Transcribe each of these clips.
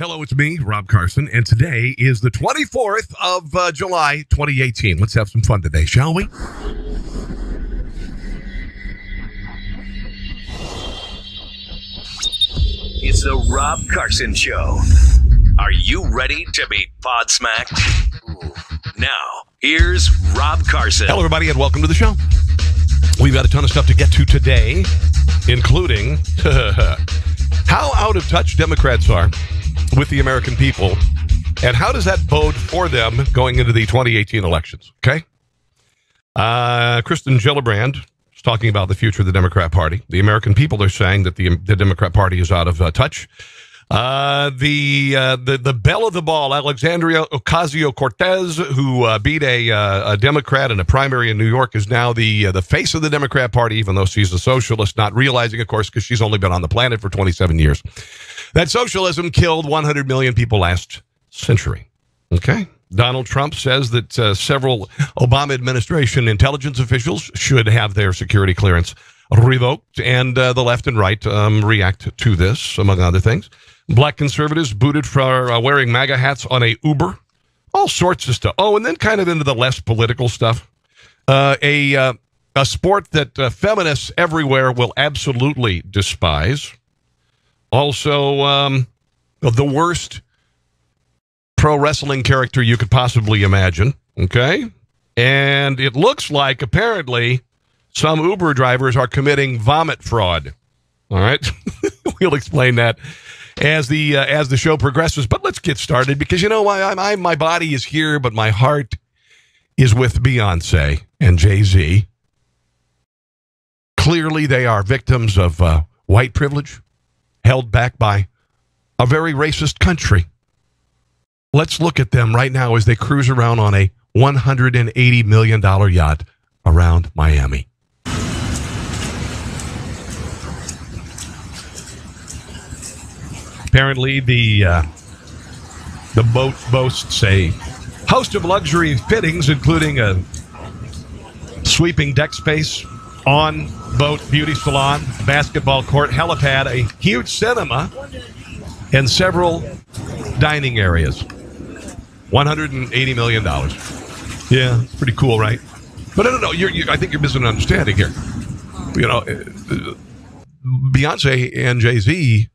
Hello, it's me, Rob Carson, and today is the 24th of July, 2018. Let's have some fun today, shall we? It's the Rob Carson Show. Are you ready to be pod-smacked? Now, here's Rob Carson. Hello, everybody, and welcome to the show. We've got a ton of stuff to get to today, including how out of touch Democrats are with the American people, and how does that bode for them going into the 2018 elections, okay? Kristen Gillibrand is talking about the future of the Democrat Party. The American people are saying that the Democrat Party is out of touch. The belle of the ball, Alexandria Ocasio-Cortez, who beat a Democrat in a primary in New York, is now the face of the Democrat Party, even though she's a socialist, not realizing, of course, because she's only been on the planet for 27 years, that socialism killed 100 million people last century. Okay? Donald Trump says that several Obama administration intelligence officials should have their security clearance revoked, and the left and right react to this, among other things. Black conservatives booted for wearing MAGA hats on a Uber. All sorts of stuff. Oh, and then kind of into the less political stuff. A sport that feminists everywhere will absolutely despise. Also, the worst pro wrestling character you could possibly imagine. Okay? And it looks like, apparently, some Uber drivers are committing vomit fraud. All right? We'll explain that as the show progresses. But let's get started, because you know why my body is here, but my heart is with Beyonce and JayZ. Clearly, they are victims of white privilege, held back by a very racist country. Let's look at them right now as they cruise around on a $180 million yacht around Miami. Apparently, the boat boasts a host of luxury fittings, including a sweeping deck space, on-boat beauty salon, basketball court, helipad, a huge cinema, and several dining areas. $180 million. Yeah, it's pretty cool, right? But I don't know. I think you're missing an understanding here. You know, Beyonce and JayZ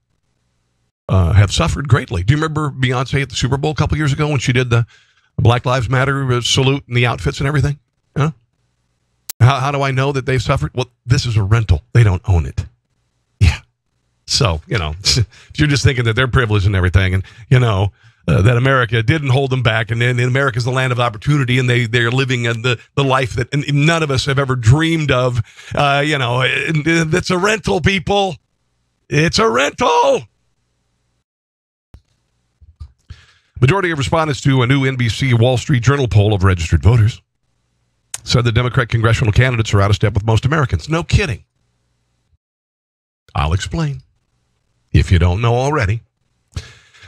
have suffered greatly. Do you remember Beyonce at the Super Bowl a couple years ago when she did the Black Lives Matter salute and the outfits and everything? Huh? How do I know that they've suffered? Well, this is a rental. They don't own it. Yeah. So, you know, if you're just thinking that they're privileged and everything, and, you know, that America didn't hold them back, and then America's the land of opportunity, and they're living in the life that none of us have ever dreamed of. You know, it's a rental, people. It's a rental. Majority of respondents to a new NBC Wall Street Journal poll of registered voters said the Democrat congressional candidates are out of step with most Americans. No kidding. I'll explain, if you don't know already.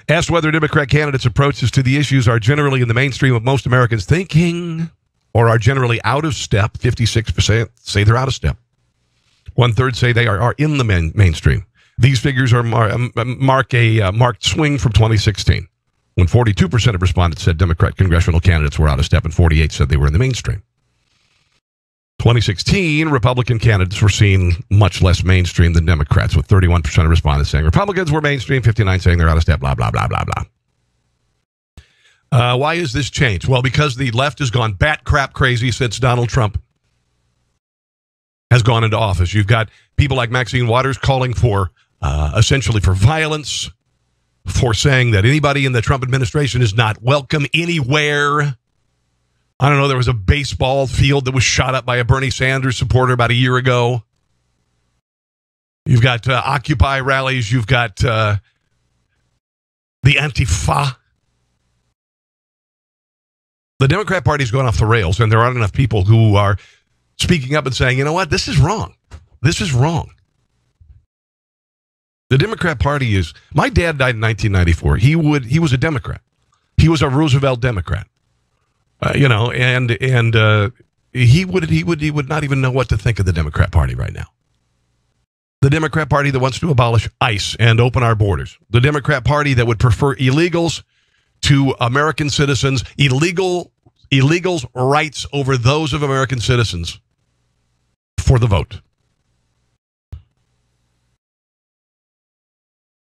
Asked whether Democrat candidates' approaches to the issues are generally in the mainstream of most Americans' thinking or are generally out of step, 56% say they're out of step. 1/3 say they are in the mainstream. These figures are mark a marked swing from 2016, when 42% of respondents said Democrat congressional candidates were out of step and 48% said they were in the mainstream. 2016, Republican candidates were seen much less mainstream than Democrats, with 31% of respondents saying Republicans were mainstream, 59% saying they're out of step, blah, blah, blah, blah, blah. Why is this change? Well, because the left has gone bat crap crazy since Donald Trump has gone into office. You've got people like Maxine Waters calling for, essentially for violence, for saying that anybody in the Trump administration is not welcome anywhere. I don't know, there was a baseball field that was shot up by a Bernie Sanders supporter about a year ago. You've got Occupy rallies. You've got the Antifa. The Democrat Party's going off the rails, and there aren't enough people who are speaking up and saying, you know what, this is wrong. This is wrong. The Democrat Party is... My dad died in 1994. He was a Democrat. He was a Roosevelt Democrat. You know, and he would not even know what to think of the Democrat Party right now. The Democrat Party that wants to abolish ICE and open our borders. The Democrat Party that would prefer illegals to American citizens, illegals' rights over those of American citizens for the vote.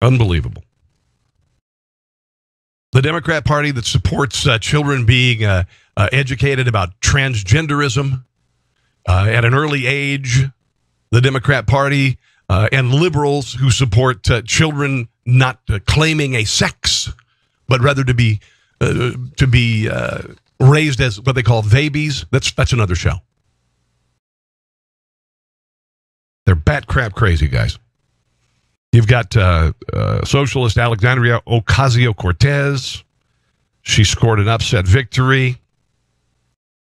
Unbelievable. The Democrat Party that supports children being educated about transgenderism at an early age. The Democrat Party and liberals who support children not claiming a sex, but rather to be raised as what they call babies. That's another show. They're bat crap crazy, guys. You've got socialist Alexandria Ocasio-Cortez. She scored an upset victory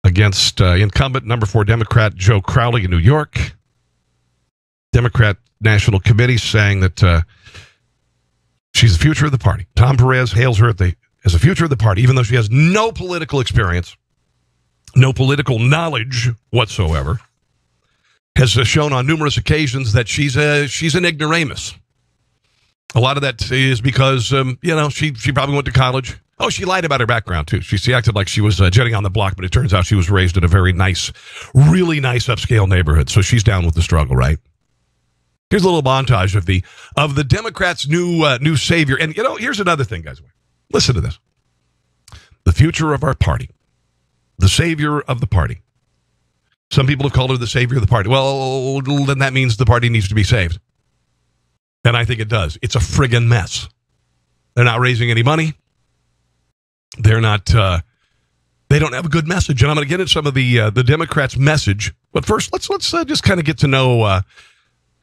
against incumbent number 4 Democrat Joe Crowley in New York. Democrat National Committee saying that she's the future of the party. Tom Perez hails her as the future of the party, even though she has no political experience, no political knowledge whatsoever. Has shown on numerous occasions that she's an ignoramus. A lot of that is because, she probably went to college. Oh, she lied about her background, too. She acted like she was jetting on the block, but it turns out she was raised in a very nice, really nice upscale neighborhood. So she's down with the struggle, right? Here's a little montage of the Democrats' new savior. And, here's another thing, guys. Listen to this. The future of our party. The savior of the party. Some people have called her the savior of the party. Well, then that means the party needs to be saved. And I think it does. It's a friggin' mess. They're not raising any money. They're not, they don't have a good message. And I'm going to get into some of the Democrats' message. But first, let's just kind of get to know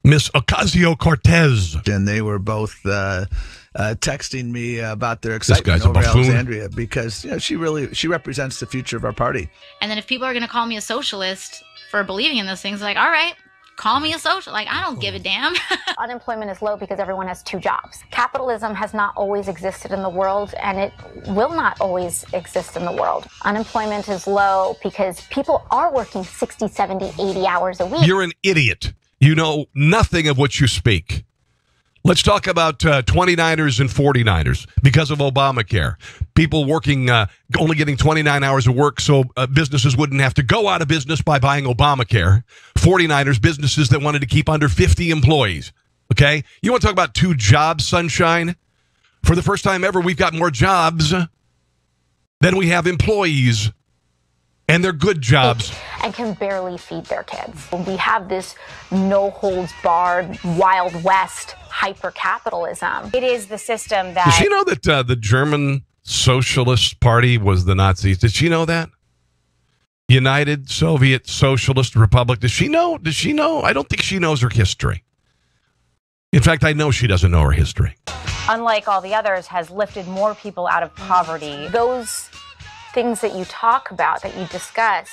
Miss Ocasio-Cortez. And they were both texting me about their excitement over Alexandria because she represents the future of our party. And then if people are going to call me a socialist for believing in those things, like, all right, call me a social. Like, I don't give a damn. Unemployment is low because everyone has 2 jobs. Capitalism has not always existed in the world, and it will not always exist in the world. Unemployment is low because people are working 60, 70, 80 hours a week. You're an idiot. You know nothing of what you speak. Let's talk about 29ers and 49ers because of Obamacare. People working, only getting 29 hours of work so businesses wouldn't have to go out of business by buying Obamacare. 49ers, businesses that wanted to keep under 50 employees. Okay? You want to talk about 2 jobs, sunshine? For the first time ever, we've got more jobs than we have employees. And they're good jobs. And can barely feed their kids. We have this no-holds-barred, Wild West hyper-capitalism. It is the system that... Did she know that the German Socialist Party was the Nazis? Did she know that? United Soviet Socialist Republic. Does she know? Does she know? I don't think she knows her history. In fact, I know she doesn't know her history. Unlike all the others, has lifted more people out of poverty. Those things that you talk about, that you discuss,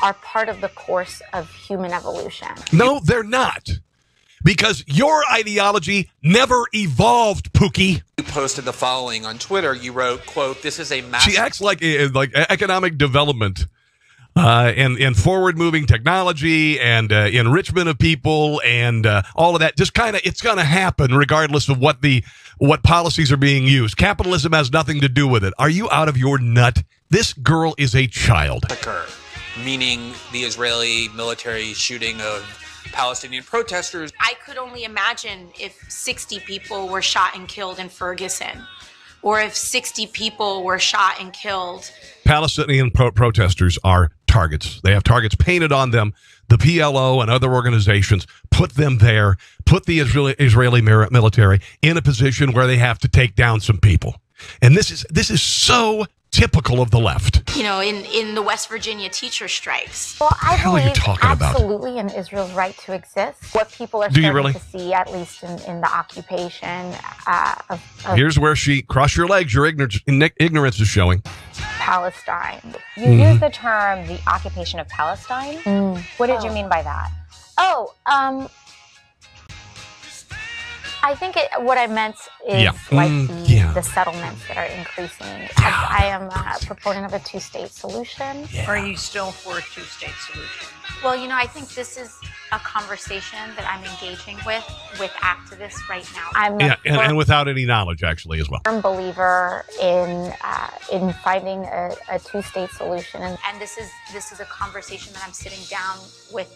are part of the course of human evolution. No, they're not. Because your ideology never evolved, Pookie. You posted the following on Twitter. You wrote, quote, "This is a massive..." She acts like economic development and forward-moving technology and enrichment of people and all of that. Just kind of, it's going to happen regardless of what policies are being used. Capitalism has nothing to do with it. Are you out of your nut? This girl is a child. Meaning the Israeli military shooting of Palestinian protesters. I could only imagine if 60 people were shot and killed in Ferguson, or if 60 people were shot and killed. Palestinian protesters are targets. They have targets painted on them. The PLO and other organizations put them there, put the Israeli military in a position where they have to take down some people. And this is so typical of the left. You know, in the West Virginia teacher strikes. Well, I believe absolutely in Israel's right to exist. What people are starting to see, at least in the occupation of Here's where she, cross your legs, your ignorance is showing. Palestine. You use the term the occupation of Palestine. What did you mean by that? I think what I meant is the settlements that are increasing. I am a proponent of a 2-state solution. Are you still for a 2-state solution? Well, I think this is a conversation that I'm engaging with activists right now. And without any knowledge, actually, as well. I'm a firm believer in finding a two-state solution, and this is a conversation that I'm sitting down with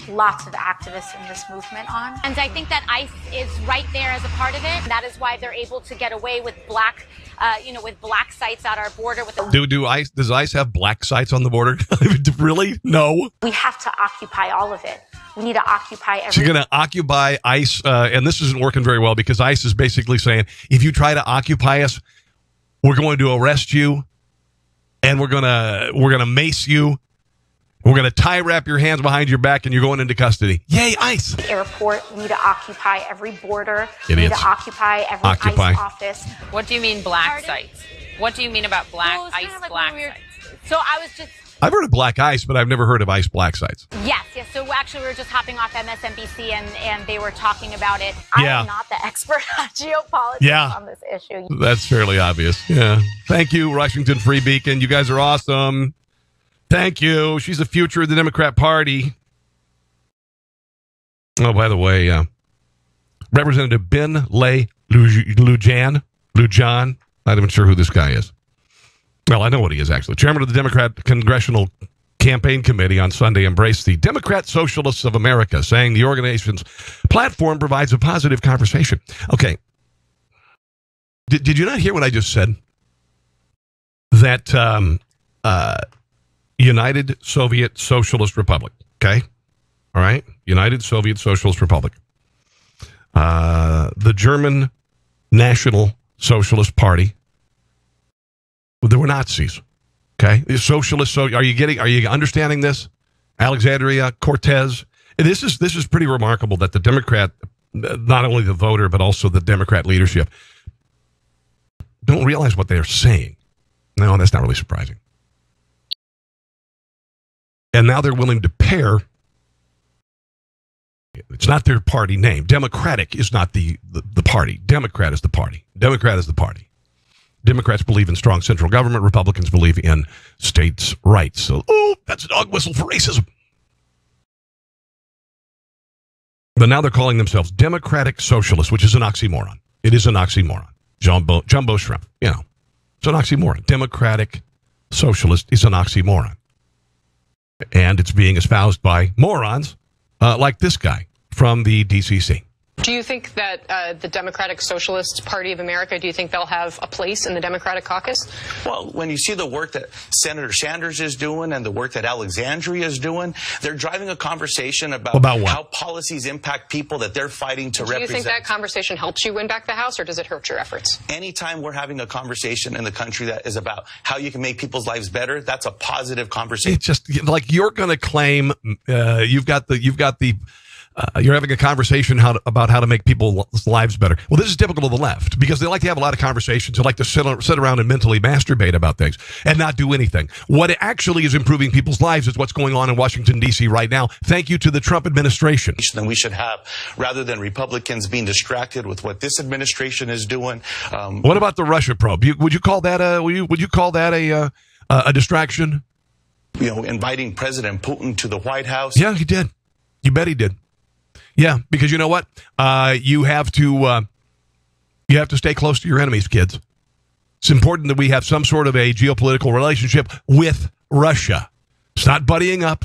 lots of activists in this movement on. And I think that ICE is right there as a part of it. That is why they're able to get away with black sites at our border. Does ICE have black sites on the border? Really? No. We have to occupy all of it. We need to occupy everything. So you're going to occupy ICE, and this isn't working very well because ICE is basically saying, if you try to occupy us, we're going to arrest you, and we're gonna mace you. We're going to tie wrap your hands behind your back, and you're going into custody. Yay, ICE! The airport. We need to occupy every border. We need to occupy every ICE office. What do you mean black sites? What do you mean about black ICE black sites? So I was just... I've heard of black ICE, but I've never heard of ICE black sites. Yes. So actually, we were just hopping off MSNBC, and they were talking about it. I am not the expert on geopolitics on this issue. That's fairly obvious. Yeah. Thank you, Washington Free Beacon. You guys are awesome. Thank you. She's the future of the Democrat Party. Oh, by the way, Representative Ben Lay Lujan, not even sure who this guy is. Well, I know what he is, actually. Chairman of the Democrat Congressional Campaign Committee on Sunday embraced the Democrat Socialists of America, saying the organization's platform provides a positive conversation. Okay. Did you not hear what I just said? That United Soviet Socialist Republic, okay? All right? United Soviet Socialist Republic. The German National Socialist Party. They were Nazis, okay? The socialists. So, are you understanding this? Alexandria Cortez. This is pretty remarkable that the Democrat, not only the voter but also the Democrat leadership, don't realize what they're saying. No, that's not really surprising. And now they're willing to pair. It's not their party name. Democratic is not the party. Democrat is the party. Democrat is the party. Democrats believe in strong central government. Republicans believe in states' rights. So, that's a dog whistle for racism. But now they're calling themselves Democratic Socialists, which is an oxymoron. It is an oxymoron. Jumbo shrimp, It's an oxymoron. Democratic Socialist is an oxymoron. And it's being espoused by morons like this guy from the DCC. Do you think that the Democratic Socialist Party of America, do you think they'll have a place in the Democratic caucus? Well, when you see the work that Senator Sanders is doing and the work that Alexandria is doing, they're driving a conversation about how policies impact people that they're fighting to represent. Do you think that conversation helps you win back the House, or does it hurt your efforts? Anytime we're having a conversation in the country that is about how you can make people's lives better, that's a positive conversation. It's just like you're going to claim you're having a conversation about how to make people's lives better. Well, this is typical of the left because they like to have a lot of conversations. They like to sit around and mentally masturbate about things and not do anything. What actually is improving people's lives is what's going on in Washington, D.C. right now. Thank you to the Trump administration. Than we should have, rather than Republicans being distracted with what this administration is doing. What about the Russia probe? Would you call that a distraction? Inviting President Putin to the White House. Yeah, he did. You bet he did. Yeah, because you know what? You have to stay close to your enemies, kids. It's important that we have some sort of a geopolitical relationship with Russia. It's not buddying up.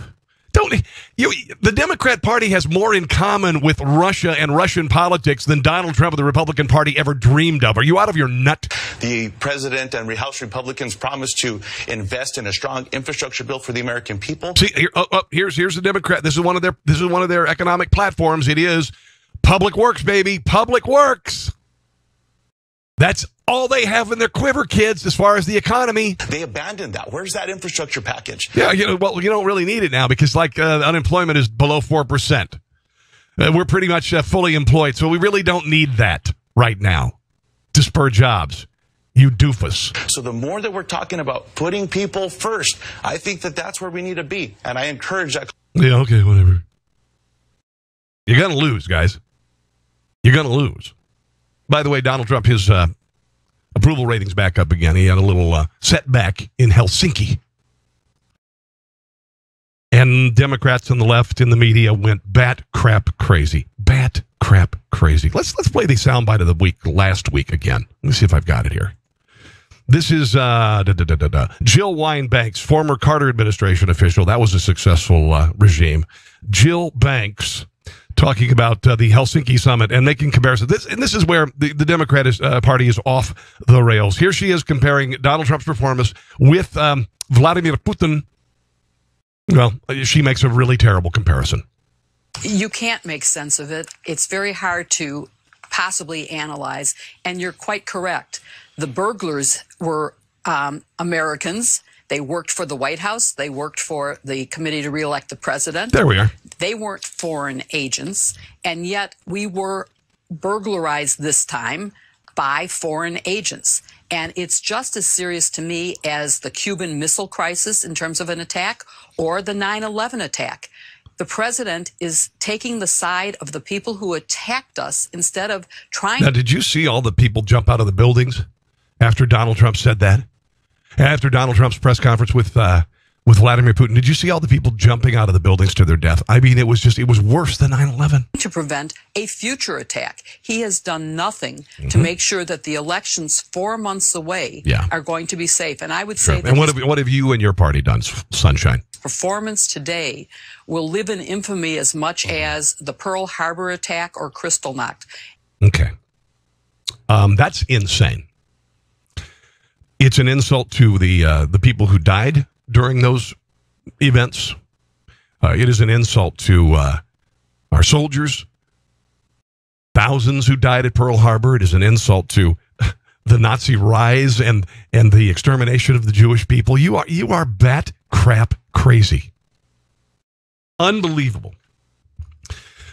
The Democrat Party has more in common with Russia and Russian politics than Donald Trump of the Republican Party ever dreamed of. Are you out of your nut? The president and House Republicans promised to invest in a strong infrastructure bill for the American people. See, here's the Democrat. This is one of their economic platforms. It is public works, baby. Public works. That's all they have in their quiver, kids, as far as the economy. They abandoned that. Where's that infrastructure package? Yeah, you don't really need it now because unemployment is below 4%. We're pretty much fully employed, so we really don't need that right now to spur jobs. You doofus. So the more that we're talking about putting people first, I think that's where we need to be. And I encourage that. Yeah, okay, whatever. You're going to lose, guys. You're going to lose. By the way, Donald Trump, his approval ratings back up again. He had a little setback in Helsinki. And Democrats on the left in the media went bat crap crazy. Bat crap crazy. Let's play the soundbite of the week last week again. Let me see if I've got it here. This is Jill Wine-Banks, former Carter administration official. That was a successful regime. Jill Banks talking about the Helsinki summit and making comparisons. This is where the Democratic Party is off the rails. Here she is comparing Donald Trump's performance with Vladimir Putin. Well, she makes a really terrible comparison. You can't make sense of it. It's very hard to possibly analyze, and you're quite correct. The burglars were Americans. They worked for the White House. They worked for the committee to reelect the president. There we are. They weren't foreign agents, and yet we were burglarized this time by foreign agents. And it's just as serious to me as the Cuban Missile Crisis in terms of an attack or the 9/11 attack. The president is taking the side of the people who attacked us instead of trying. Now, did you see all the people jump out of the buildings after Donald Trump said that? After Donald Trump's press conference with Vladimir Putin, did you see all the people jumping out of the buildings to their death? I mean, it was worse than 9/11. To prevent a future attack. He has done nothing to make sure that the elections 4 months away are going to be safe. And I would say that. And what have you and your party done, Sunshine? Performance today will live in infamy as much as the Pearl Harbor attack or Kristallnacht. Okay. That's insane. It's an insult to the people who died during those events. It is an insult to our soldiers, thousands who died at Pearl Harbor. It is an insult to the Nazi rise and the extermination of the Jewish people. You are bat crap crazy. Unbelievable.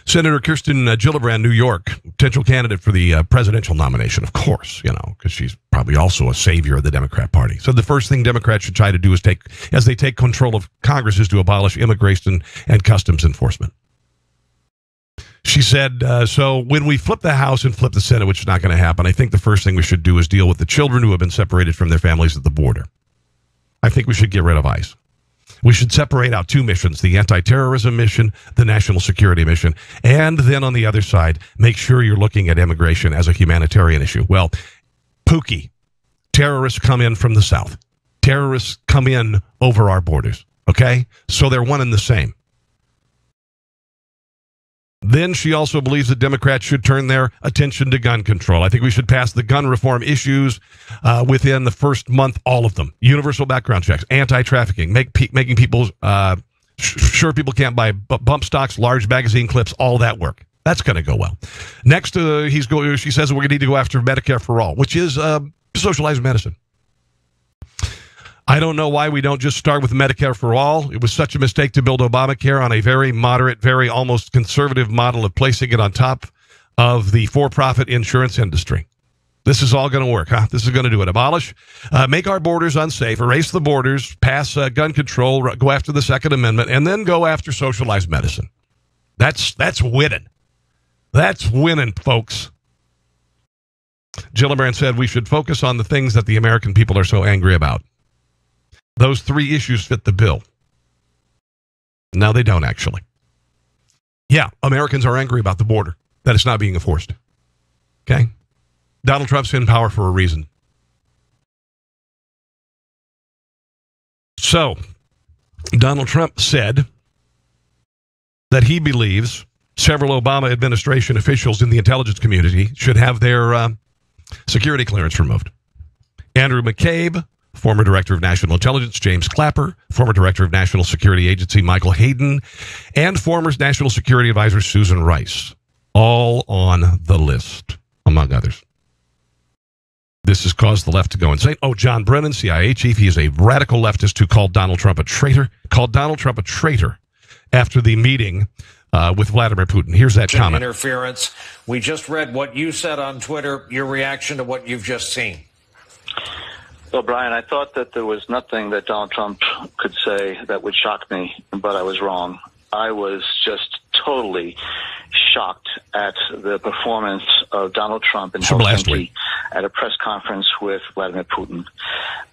Senator Kirsten Gillibrand, New York, potential candidate for the presidential nomination, of course, because she's probably also a savior of the Democrat Party. So the first thing Democrats should try to do as they take control of Congress, is to abolish immigration and customs enforcement. She said, so when we flip the House and flip the Senate, which is not going to happen, I think the first thing we should do is deal with the children who have been separated from their families at the border. I think we should get rid of ICE. We should separate out two missions, the anti-terrorism mission, the national security mission, and then on the other side, make sure you're looking at immigration as a humanitarian issue. Well, Pookie, terrorists come in from the south. Terrorists come in over our borders, okay? So they're one and the same. Then she also believes that Democrats should turn their attention to gun control. I think we should pass the gun reform issues within the first month, all of them. Universal background checks, anti-trafficking, making people sure people can't buy bump stocks, large magazine clips, all that work. That's going to go well. Next, she says we need to go after Medicare for all, which is socialized medicine. I don't know why we don't just start with Medicare for all. It was such a mistake to build Obamacare on a very moderate, very almost conservative model of placing it on top of the for-profit insurance industry. This is all going to work, huh? This is going to do it. Abolish, make our borders unsafe, erase the borders, pass gun control, go after the Second Amendment, and then go after socialized medicine. That's winning. That's winning, folks. Gillibrand said we should focus on the things that the American people are so angry about. Those three issues fit the bill. No, they don't, actually. Yeah, Americans are angry about the border, that it's not being enforced. Okay? Donald Trump's in power for a reason. So, Donald Trump said that he believes several Obama administration officials in the intelligence community should have their security clearance removed. Andrew McCabe, former director of national intelligence James Clapper, former director of National Security Agency Michael Hayden, and former National Security Advisor Susan Rice, all on the list, among others. This has caused the left to go insane. Oh, John Brennan, CIA chief, he is a radical leftist who called Donald Trump a traitor, after the meeting with Vladimir Putin. Here's that comment. Interference. We just read what you said on Twitter, your reaction to what you've just seen. Well, Brian, I thought that there was nothing that Donald Trump could say that would shock me, but I was wrong. I was just totally shocked at the performance of Donald Trump in Helsinki at a press conference with Vladimir Putin.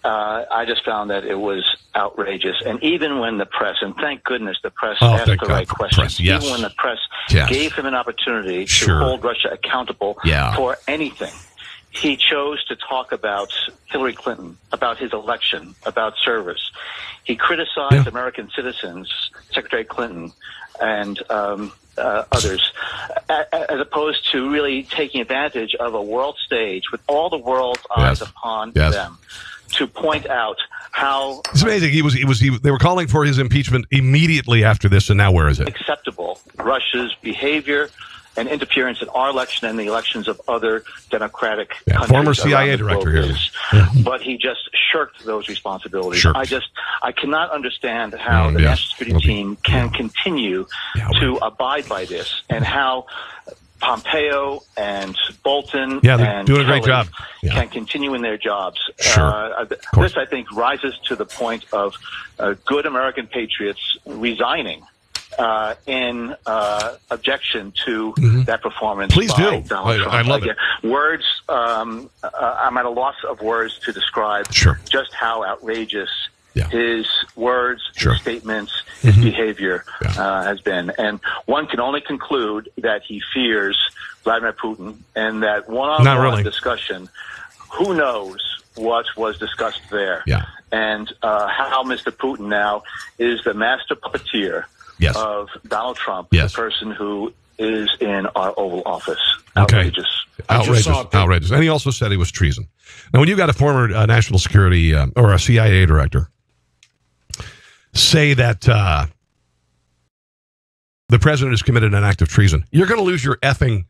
I just found that it was outrageous. And even when the press, and thank goodness the press asked the right questions, yes. even when the press Yes. gave him an opportunity Sure. to hold Russia accountable Yeah. for anything, he chose to talk about Hillary Clinton, about his election, about service. He criticized American citizens, Secretary Clinton, and others, as opposed to really taking advantage of a world stage with all the world's eyes upon them to point out how it's amazing. They were calling for his impeachment immediately after this, and now where is it? Acceptable Russia's behavior and interference in our election and the elections of other democratic countries. Former CIA director here. But he just shirked those responsibilities. Shirked. I cannot understand how the national security team can continue to abide by this, and how Pompeo and Bolton and doing a great Kelly job. can continue in their jobs. Sure. This, I think, rises to the point of good American patriots resigning in objection to that performance. Please by do. Donald Trump. I love it. Words, I'm at a loss of words to describe just how outrageous his words, his statements, his behavior has been. And one can only conclude that he fears Vladimir Putin, and that one-on-one discussion, who knows what was discussed there. And how Mr. Putin now is the master puppeteer of Donald Trump, the person who is in our Oval Office. Outrageous. Outrageous. And he also said he was treason. Now, when you got a former national security or a CIA director say that the president has committed an act of treason, you're going to lose your effing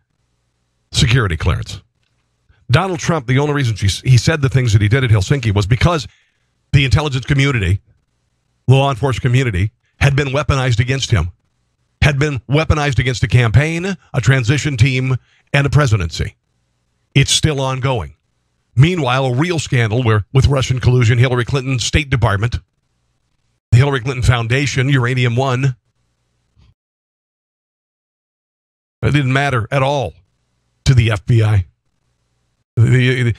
security clearance. Donald Trump, the only reason he said the things that he did at Helsinki was because the intelligence community, law enforcement community, had been weaponized against him, had been weaponized against a campaign, a transition team, and a presidency. It's still ongoing. Meanwhile, a real scandal with Russian collusion, Hillary Clinton's State Department, the Hillary Clinton Foundation, Uranium One. It didn't matter at all to the FBI. The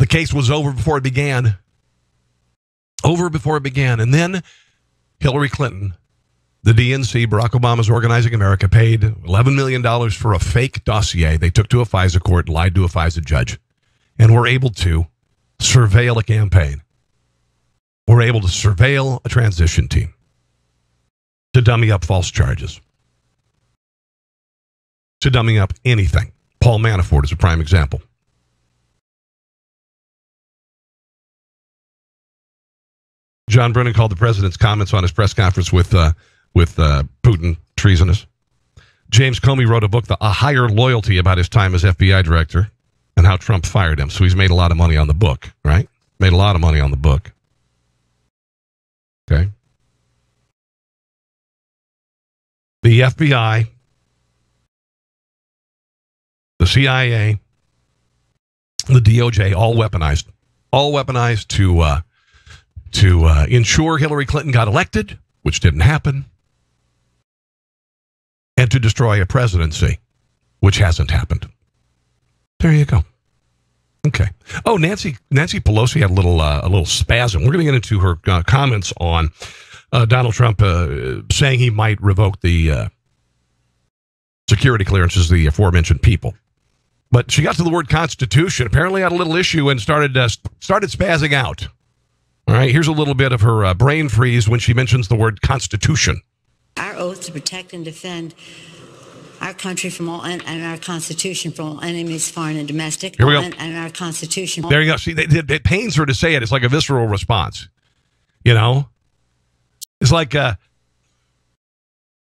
case was over before it began. And then Hillary Clinton, the DNC, Barack Obama's Organizing America, paid $11 million for a fake dossier they took to a FISA court, lied to a FISA judge, and were able to surveil a campaign. Were able to surveil a transition team to dummy up false charges, to dummy up anything. Paul Manafort is a prime example. John Brennan called the president's comments on his press conference with Putin treasonous. James Comey wrote a book, A Higher Loyalty, about his time as FBI director and how Trump fired him. So he's made a lot of money on the book, right? Made a lot of money on the book. Okay. The FBI, the CIA, the DOJ, all weaponized to ensure Hillary Clinton got elected, which didn't happen, and to destroy a presidency, which hasn't happened. There you go. Okay. Oh, Nancy Pelosi had a little spasm. We're going to get into her comments on Donald Trump saying he might revoke the security clearances of the aforementioned people. But she got to the word Constitution, apparently had a little issue, and started spazzing out. All right, here's a little bit of her brain freeze when she mentions the word Constitution. Our oath to protect and defend our country from all and our Constitution from all enemies, foreign and domestic. Here we go. And our Constitution. There you go. See, it pains her to say it. It's like a visceral response. You know? It's like, I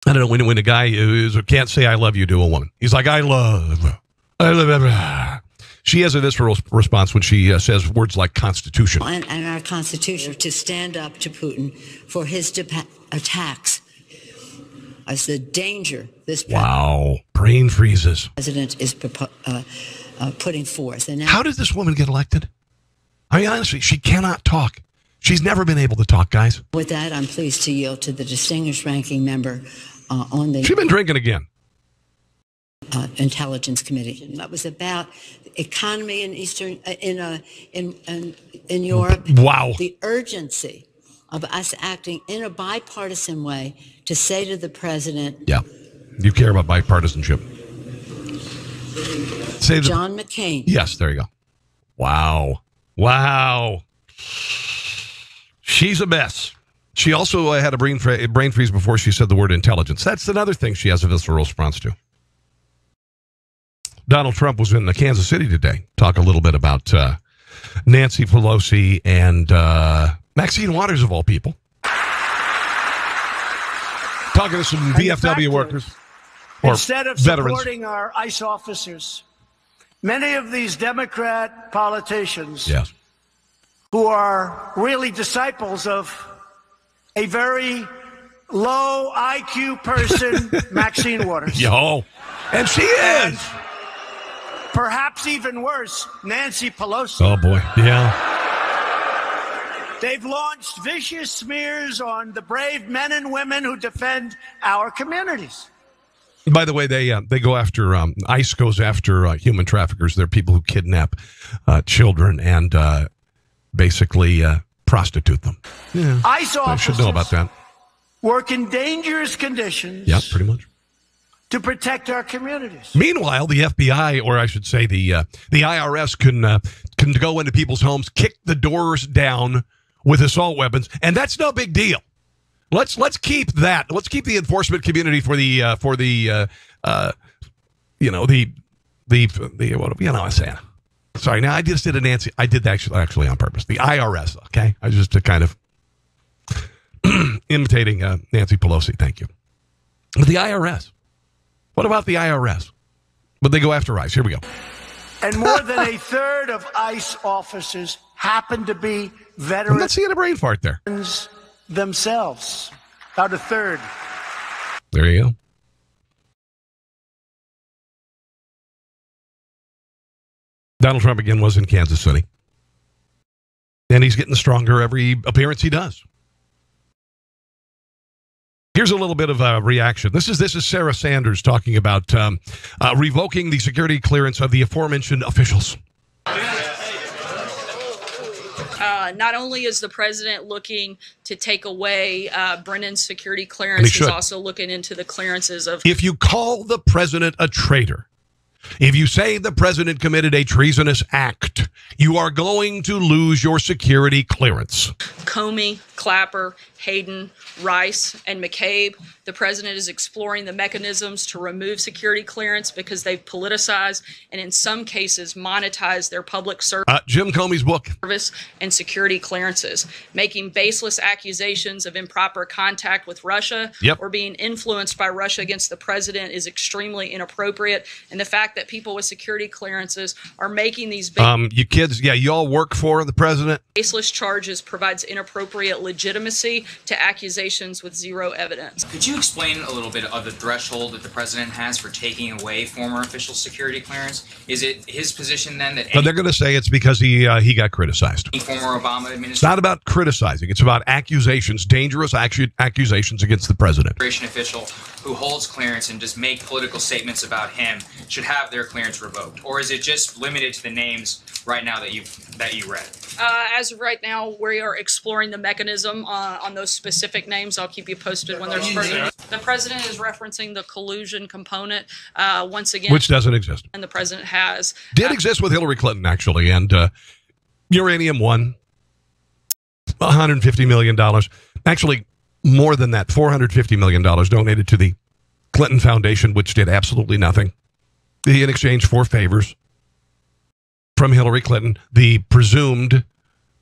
don't know, when a guy can't say I love you to a woman. He's like, I love. She has a visceral response when she says words like Constitution. And our Constitution to stand up to Putin for his attacks. As the danger this brain freezes. President is putting forth. And now, how did this woman get elected? I mean, honestly, she cannot talk. She's never been able to talk, guys. With that, I'm pleased to yield to the distinguished ranking member on the... She's been drinking again. Intelligence Committee. That was about economy in Eastern in Europe. Wow. The urgency of us acting in a bipartisan way to say to the president, yeah, you care about bipartisanship. John McCain. Yes, there you go. Wow. She's a mess. She also had a brain freeze before she said the word intelligence. That's another thing she has a visceral response to. Donald Trump was in Kansas City today. Talk a little bit about Nancy Pelosi and Maxine Waters, of all people. Talking to some VFW workers. Instead of veterans. supporting our ICE officers, many of these Democrat politicians who are really disciples of a very low IQ person, Maxine Waters. Yo, and she is. Perhaps even worse, Nancy Pelosi. Oh, boy. Yeah. They've launched vicious smears on the brave men and women who defend our communities. By the way, they go after, ICE goes after human traffickers. They're people who kidnap children and basically prostitute them. Yeah, ICE I should know about that. Work in dangerous conditions. Yeah, pretty much. To protect our communities. Meanwhile, the FBI, or I should say the IRS, can go into people's homes, kick the doors down with assault weapons, and that's no big deal. Let's keep that. Let's keep the enforcement community for the what am I saying? Sorry, now I just did a Nancy. I did that actually on purpose. The IRS, okay? I was just kind of imitating Nancy Pelosi. Thank you. But the IRS. What about the IRS? But they go after ICE. Here we go. And more than a third of ICE officers happen to be veterans. I'm not seeing a brain fart there. Themselves. About a third. There you go. Donald Trump again was in Kansas City. And he's getting stronger every appearance he does. Here's a little bit of a reaction. This is Sarah Sanders talking about revoking the security clearance of the aforementioned officials. Not only is the president looking to take away Brennan's security clearance, he's also looking into the clearances of... If you call the president a traitor, if you say the president committed a treasonous act, you are going to lose your security clearance. Comey, Clapper, Hayden, Rice, and McCabe. The president is exploring the mechanisms to remove security clearance because they've politicized and in some cases monetized their public service. Jim Comey's book. Service and security clearances, making baseless accusations of improper contact with Russia or being influenced by Russia against the president is extremely inappropriate. And the fact that people with security clearances are making these you kids, you all work for the president. Baseless charges provides inappropriate legitimacy to accusations with zero evidence. Could you explain a little bit of the threshold that the president has for taking away former official security clearance? Is it his position then that... But they're going to say it's because he got criticized. Former Obama administration... It's not about criticizing. It's about accusations, dangerous accusations against the president. Official who holds clearance and just make political statements about him should have their clearance revoked? Or is it just limited to the names right now that you read? As of right now, we are exploring the mechanism on those specific names. I'll keep you posted when there's further. The president is referencing the collusion component once again. Which doesn't exist. And the president has. Did exist with Hillary Clinton, actually. And Uranium One, $150 million. Actually, more than that, $450 million donated to the Clinton Foundation, which did absolutely nothing in exchange for favors from Hillary Clinton, the presumed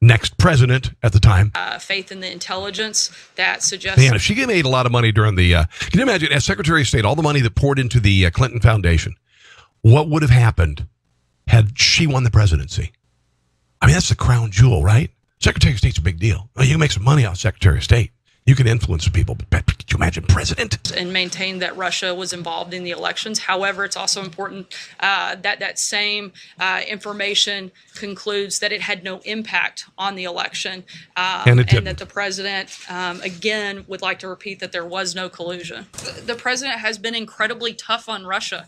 next president at the time. Faith in the intelligence that suggests... Man, if she made a lot of money during the... can you imagine, as Secretary of State, all the money that poured into the Clinton Foundation, what would have happened had she won the presidency? I mean, that's the crown jewel, right? Secretary of State's a big deal. Well, you can make some money off Secretary of State. You can influence people, but could you imagine president? And maintain that Russia was involved in the elections. However, it's also important that same information concludes that it had no impact on the election, and that the president, again, would like to repeat that there was no collusion. The president has been incredibly tough on Russia.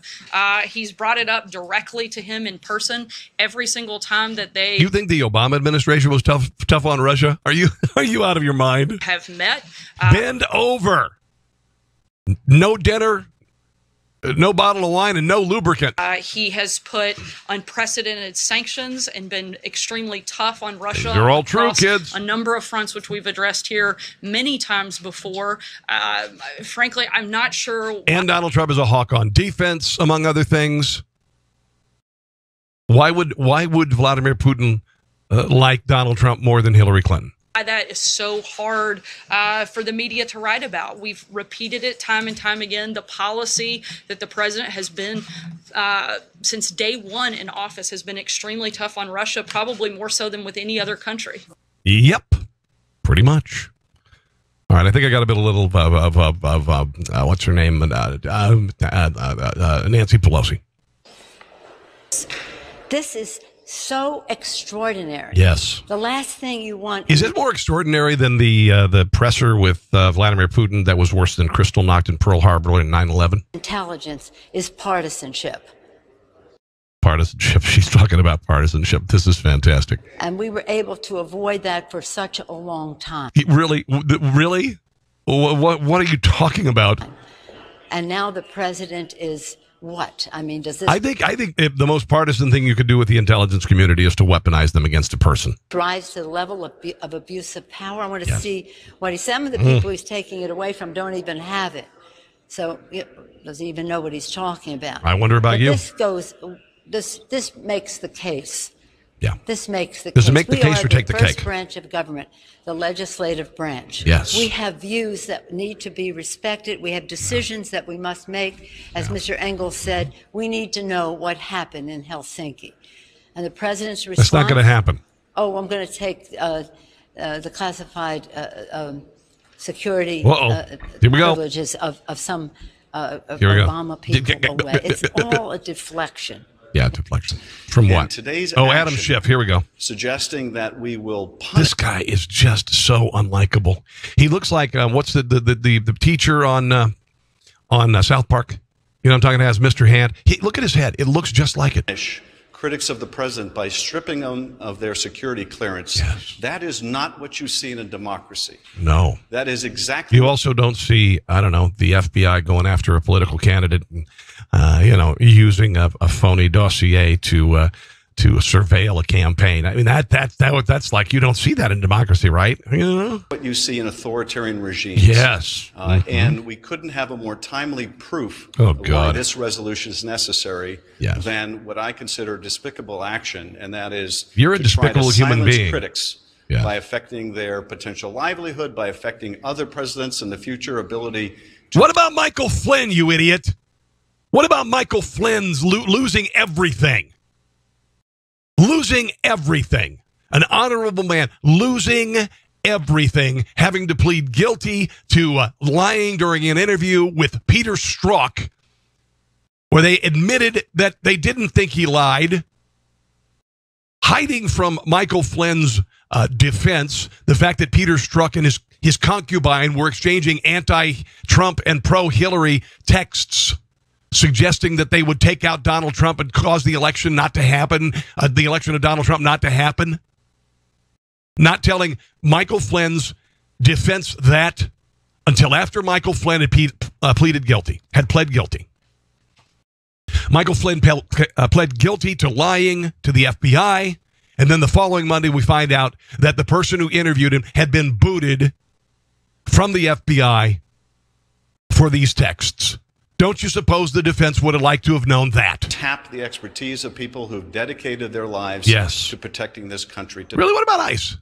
He's brought it up directly to him in person every single time that they. You think the Obama administration was tough on Russia? Are you out of your mind? Have met. Bend over. No dinner, no bottle of wine, and no lubricant. He has put unprecedented sanctions and been extremely tough on Russia. They're all true, kids. A number of fronts which we've addressed here many times before. Frankly, I'm not sure. And Donald Trump is a hawk on defense, among other things. Why would Vladimir Putin like Donald Trump more than Hillary Clinton? That is so hard for the media to write about. We've repeated it time and time again. The policy that the president has been, since day one in office, has been extremely tough on Russia, probably more so than with any other country. Yep, pretty much. All right, I think I got a little of what's her name? Nancy Pelosi. This is so extraordinary. Yes. The last thing you want is it more extraordinary than the presser with Vladimir Putin that was worse than Kristallnacht in Pearl Harbor in 9/11? Intelligence is partisanship. Partisanship. She's talking about partisanship. This is fantastic. And we were able to avoid that for such a long time. Really? Really? What are you talking about? And now the president is what? I mean, does this... I think the most partisan thing you could do with the intelligence community is to weaponize them against a person. Rise to the level of abuse of power. I want to see what some of the people he's taking it away from don't even have it. So doesn't even know what he's talking about. I wonder about you. This makes the case. Yeah. This makes the case. Does it make the case or take the cake? First branch of government, the legislative branch. Yes. We have views that need to be respected. We have decisions that we must make. As Mr. Engels said, we need to know what happened in Helsinki. And the president's response... That's not going to happen. Oh, I'm going to take the classified security privileges of some Obama people away. It's all a deflection. Yeah, deflection. From what? Today's Adam Schiff. Here we go. Suggesting that we will punish. This guy is just so unlikable. He looks like what's the teacher on South Park? You know what I'm talking about? Has Mr. Hand. Look at his head. It looks just like it. Critics of the president by stripping them of their security clearance. Yes. That is not what you see in a democracy. No. That is exactly. You also don't see, I don't know, the FBI going after a political candidate and, using a phony dossier to surveil a campaign. I mean, that's like, you don't see that in democracy, right? You know? What you see in authoritarian regimes. Yes. And we couldn't have a more timely proof of why this resolution is necessary than what I consider despicable action, and that is you're a despicable human being. Critics by affecting their potential livelihood, by affecting other presidents in the future ability. What about Michael Flynn, you idiot? What about Michael Flynn's losing everything? Losing everything. An honorable man losing everything, having to plead guilty to lying during an interview with Peter Strzok, where they admitted that they didn't think he lied, hiding from Michael Flynn's defense the fact that Peter Strzok and his concubine were exchanging anti-Trump and pro-Hillary texts, suggesting that they would take out Donald Trump and cause the election not to happen, the election of Donald Trump not to happen. Not telling Michael Flynn's defense that until after Michael Flynn had pled guilty. Michael Flynn pled guilty to lying to the FBI, and then the following Monday we find out that the person who interviewed him had been booted from the FBI for these texts. Don't you suppose the defense would have liked to have known that? Tap the expertise of people who've dedicated their lives to protecting this country. Really? What about ICE?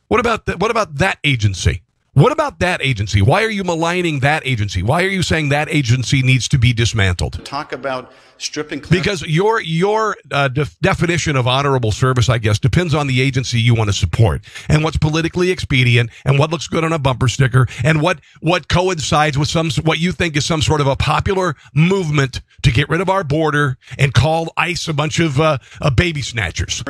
What about that agency? What about that agency? Why are you maligning that agency? Why are you saying that agency needs to be dismantled? Talk about stripping... Because your definition of honorable service, I guess, depends on the agency you want to support and what's politically expedient and what looks good on a bumper sticker and what coincides with what you think is some sort of a popular movement to get rid of our border and call ICE a bunch of baby snatchers.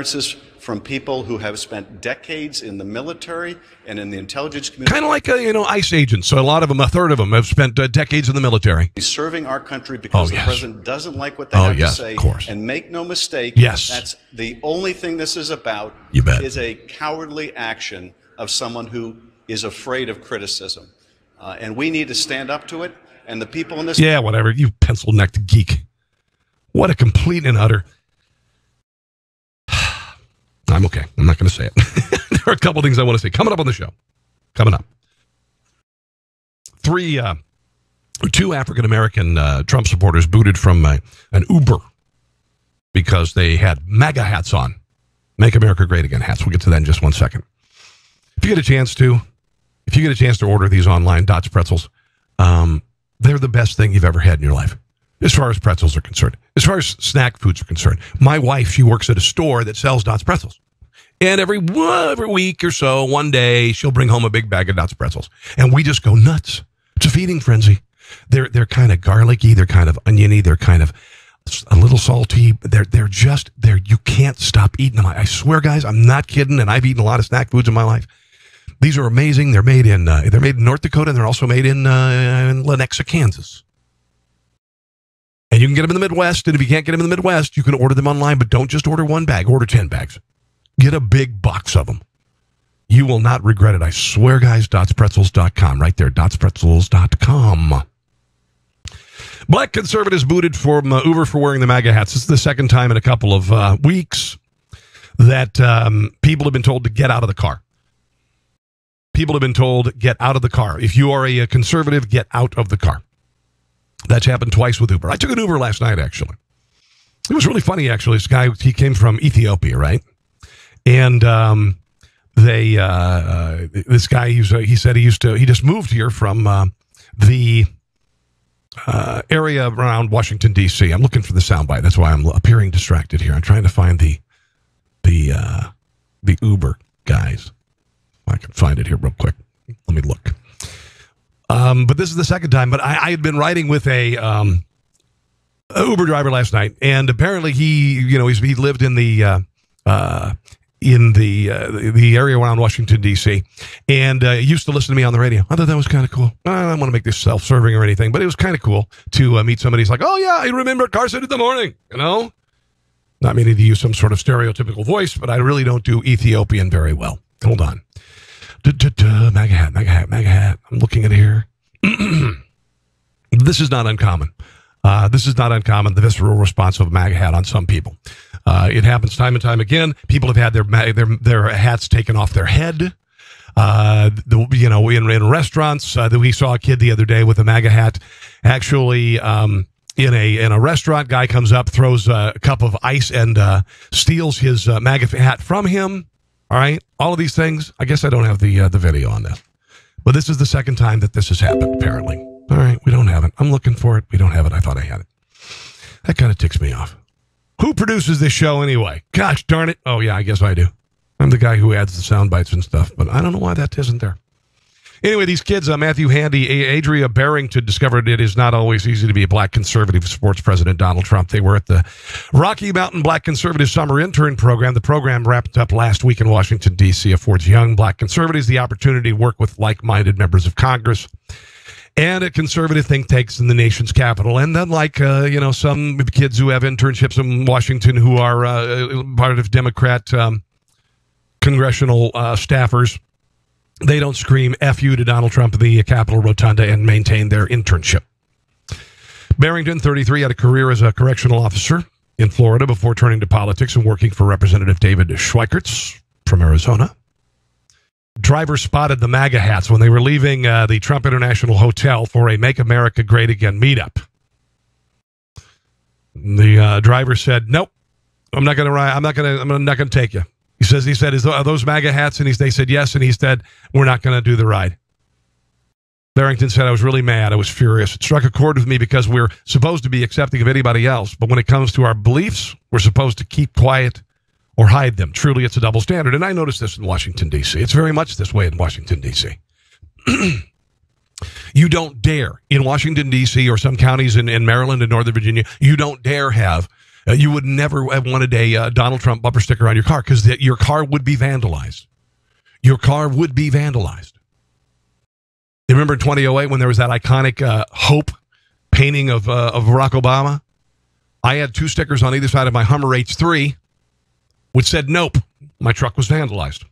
From people who have spent decades in the military and in the intelligence community. Kind of like, ICE agents. So a lot of them, a third of them, have spent decades in the military. Serving our country because the president doesn't like what they have to say. Of course. And make no mistake, that's the only thing this is about. You bet. Is a cowardly action of someone who is afraid of criticism. And we need to stand up to it. And the people in this... Yeah, whatever. You pencil-necked geek. What a complete and utter... I'm okay. I'm not going to say it. There are a couple things I want to say. Coming up on the show. Coming up. 2 African-American Trump supporters booted from an Uber because they had MAGA hats on. Make America Great Again hats. We'll get to that in just 1 second. If you get a chance to order these online Dots pretzels, they're the best thing you've ever had in your life. As far as pretzels are concerned. As far as snack foods are concerned. My wife, she works at a store that sells Dots pretzels. And every week or so, one day, she'll bring home a big bag of Dots pretzels. And we just go nuts. It's a feeding frenzy. They're kind of garlicky. They're kind of oniony. They're kind of a little salty. They're you can't stop eating them. I swear, guys, I'm not kidding. And I've eaten a lot of snack foods in my life. These are amazing. They're made in North Dakota, and they're also made in Lenexa, Kansas. And you can get them in the Midwest, and if you can't get them in the Midwest, you can order them online, but don't just order 1 bag. Order 10 bags. Get a big box of them. You will not regret it. I swear, guys, dotspretzels.com. Right there, dotspretzels.com. Black conservatives booted from Uber for wearing the MAGA hats. This is the second time in a couple of weeks that people have been told to get out of the car. People have been told, get out of the car. If you are a conservative, get out of the car. That's happened twice with Uber. I took an Uber last night, actually. It was really funny, actually. This guy, he came from Ethiopia, right? And this guy, he said he just moved here from the area around Washington, D.C. I'm looking for the soundbite. That's why I'm appearing distracted here. I'm trying to find the Uber guys. I can find it here real quick. Let me look. But this is the second time. But I had been riding with a Uber driver last night, and apparently he lived in the area around Washington, D.C., and used to listen to me on the radio. I thought that was kind of cool. I don't want to make this self-serving or anything, but it was kind of cool to meet somebody who's like, oh, yeah, I remember Carson in the morning, Not meaning to use some sort of stereotypical voice, but I really don't do Ethiopian very well. Hold on. MAGA hat. I'm looking at it here. This is not uncommon. The visceral response of a MAGA hat on some people. It happens time and time again. People have had their hats taken off their head. In restaurants, we saw a kid the other day with a MAGA hat. Actually, in a restaurant, guy comes up, throws a cup of ice, and steals his MAGA hat from him. All right, all of these things. I guess I don't have the video on that, but this is the second time that this has happened. Apparently, all right, we don't have it. I'm looking for it. We don't have it. I thought I had it. That kind of ticks me off. Who produces this show anyway? Gosh darn it! Oh yeah, I guess I do. I'm the guy who adds the sound bites and stuff, but I don't know why that isn't there. Anyway, these kids, Matthew Handy, Adria Barrington, discovered it is not always easy to be a black conservative supports President Donald Trump. They were at the Rocky Mountain Black Conservative Summer Intern Program. The program wrapped up last week in Washington, D.C., affords young black conservatives the opportunity to work with like-minded members of Congress and at conservative think tanks in the nation's capital. And then, some kids who have internships in Washington who are part of Democrat congressional staffers, they don't scream F you to Donald Trump in the Capitol Rotunda and maintain their internship. Barrington, 33, had a career as a correctional officer in Florida before turning to politics and working for Representative David Schweikertz from Arizona. Drivers spotted the MAGA hats when they were leaving the Trump International Hotel for a Make America Great Again meetup. The driver said, nope, I'm not going to ride. I'm not going to take you. He said, are those MAGA hats? And they said, yes. And he said, we're not going to do the ride. Barrington said, I was really mad. I was furious. It struck a chord with me because we're supposed to be accepting of anybody else. But when it comes to our beliefs, we're supposed to keep quiet or hide them. Truly, it's a double standard. And I noticed this in Washington, D.C. It's very much this way in Washington, D.C. You don't dare, in Washington, D.C., or some counties in Maryland and Northern Virginia, you don't dare have, you would never have wanted a Donald Trump bumper sticker on your car because your car would be vandalized. Your car would be vandalized. You remember in 2008 when there was that iconic Hope painting of Barack Obama? I had 2 stickers on either side of my Hummer H3 which said nope. My truck was vandalized.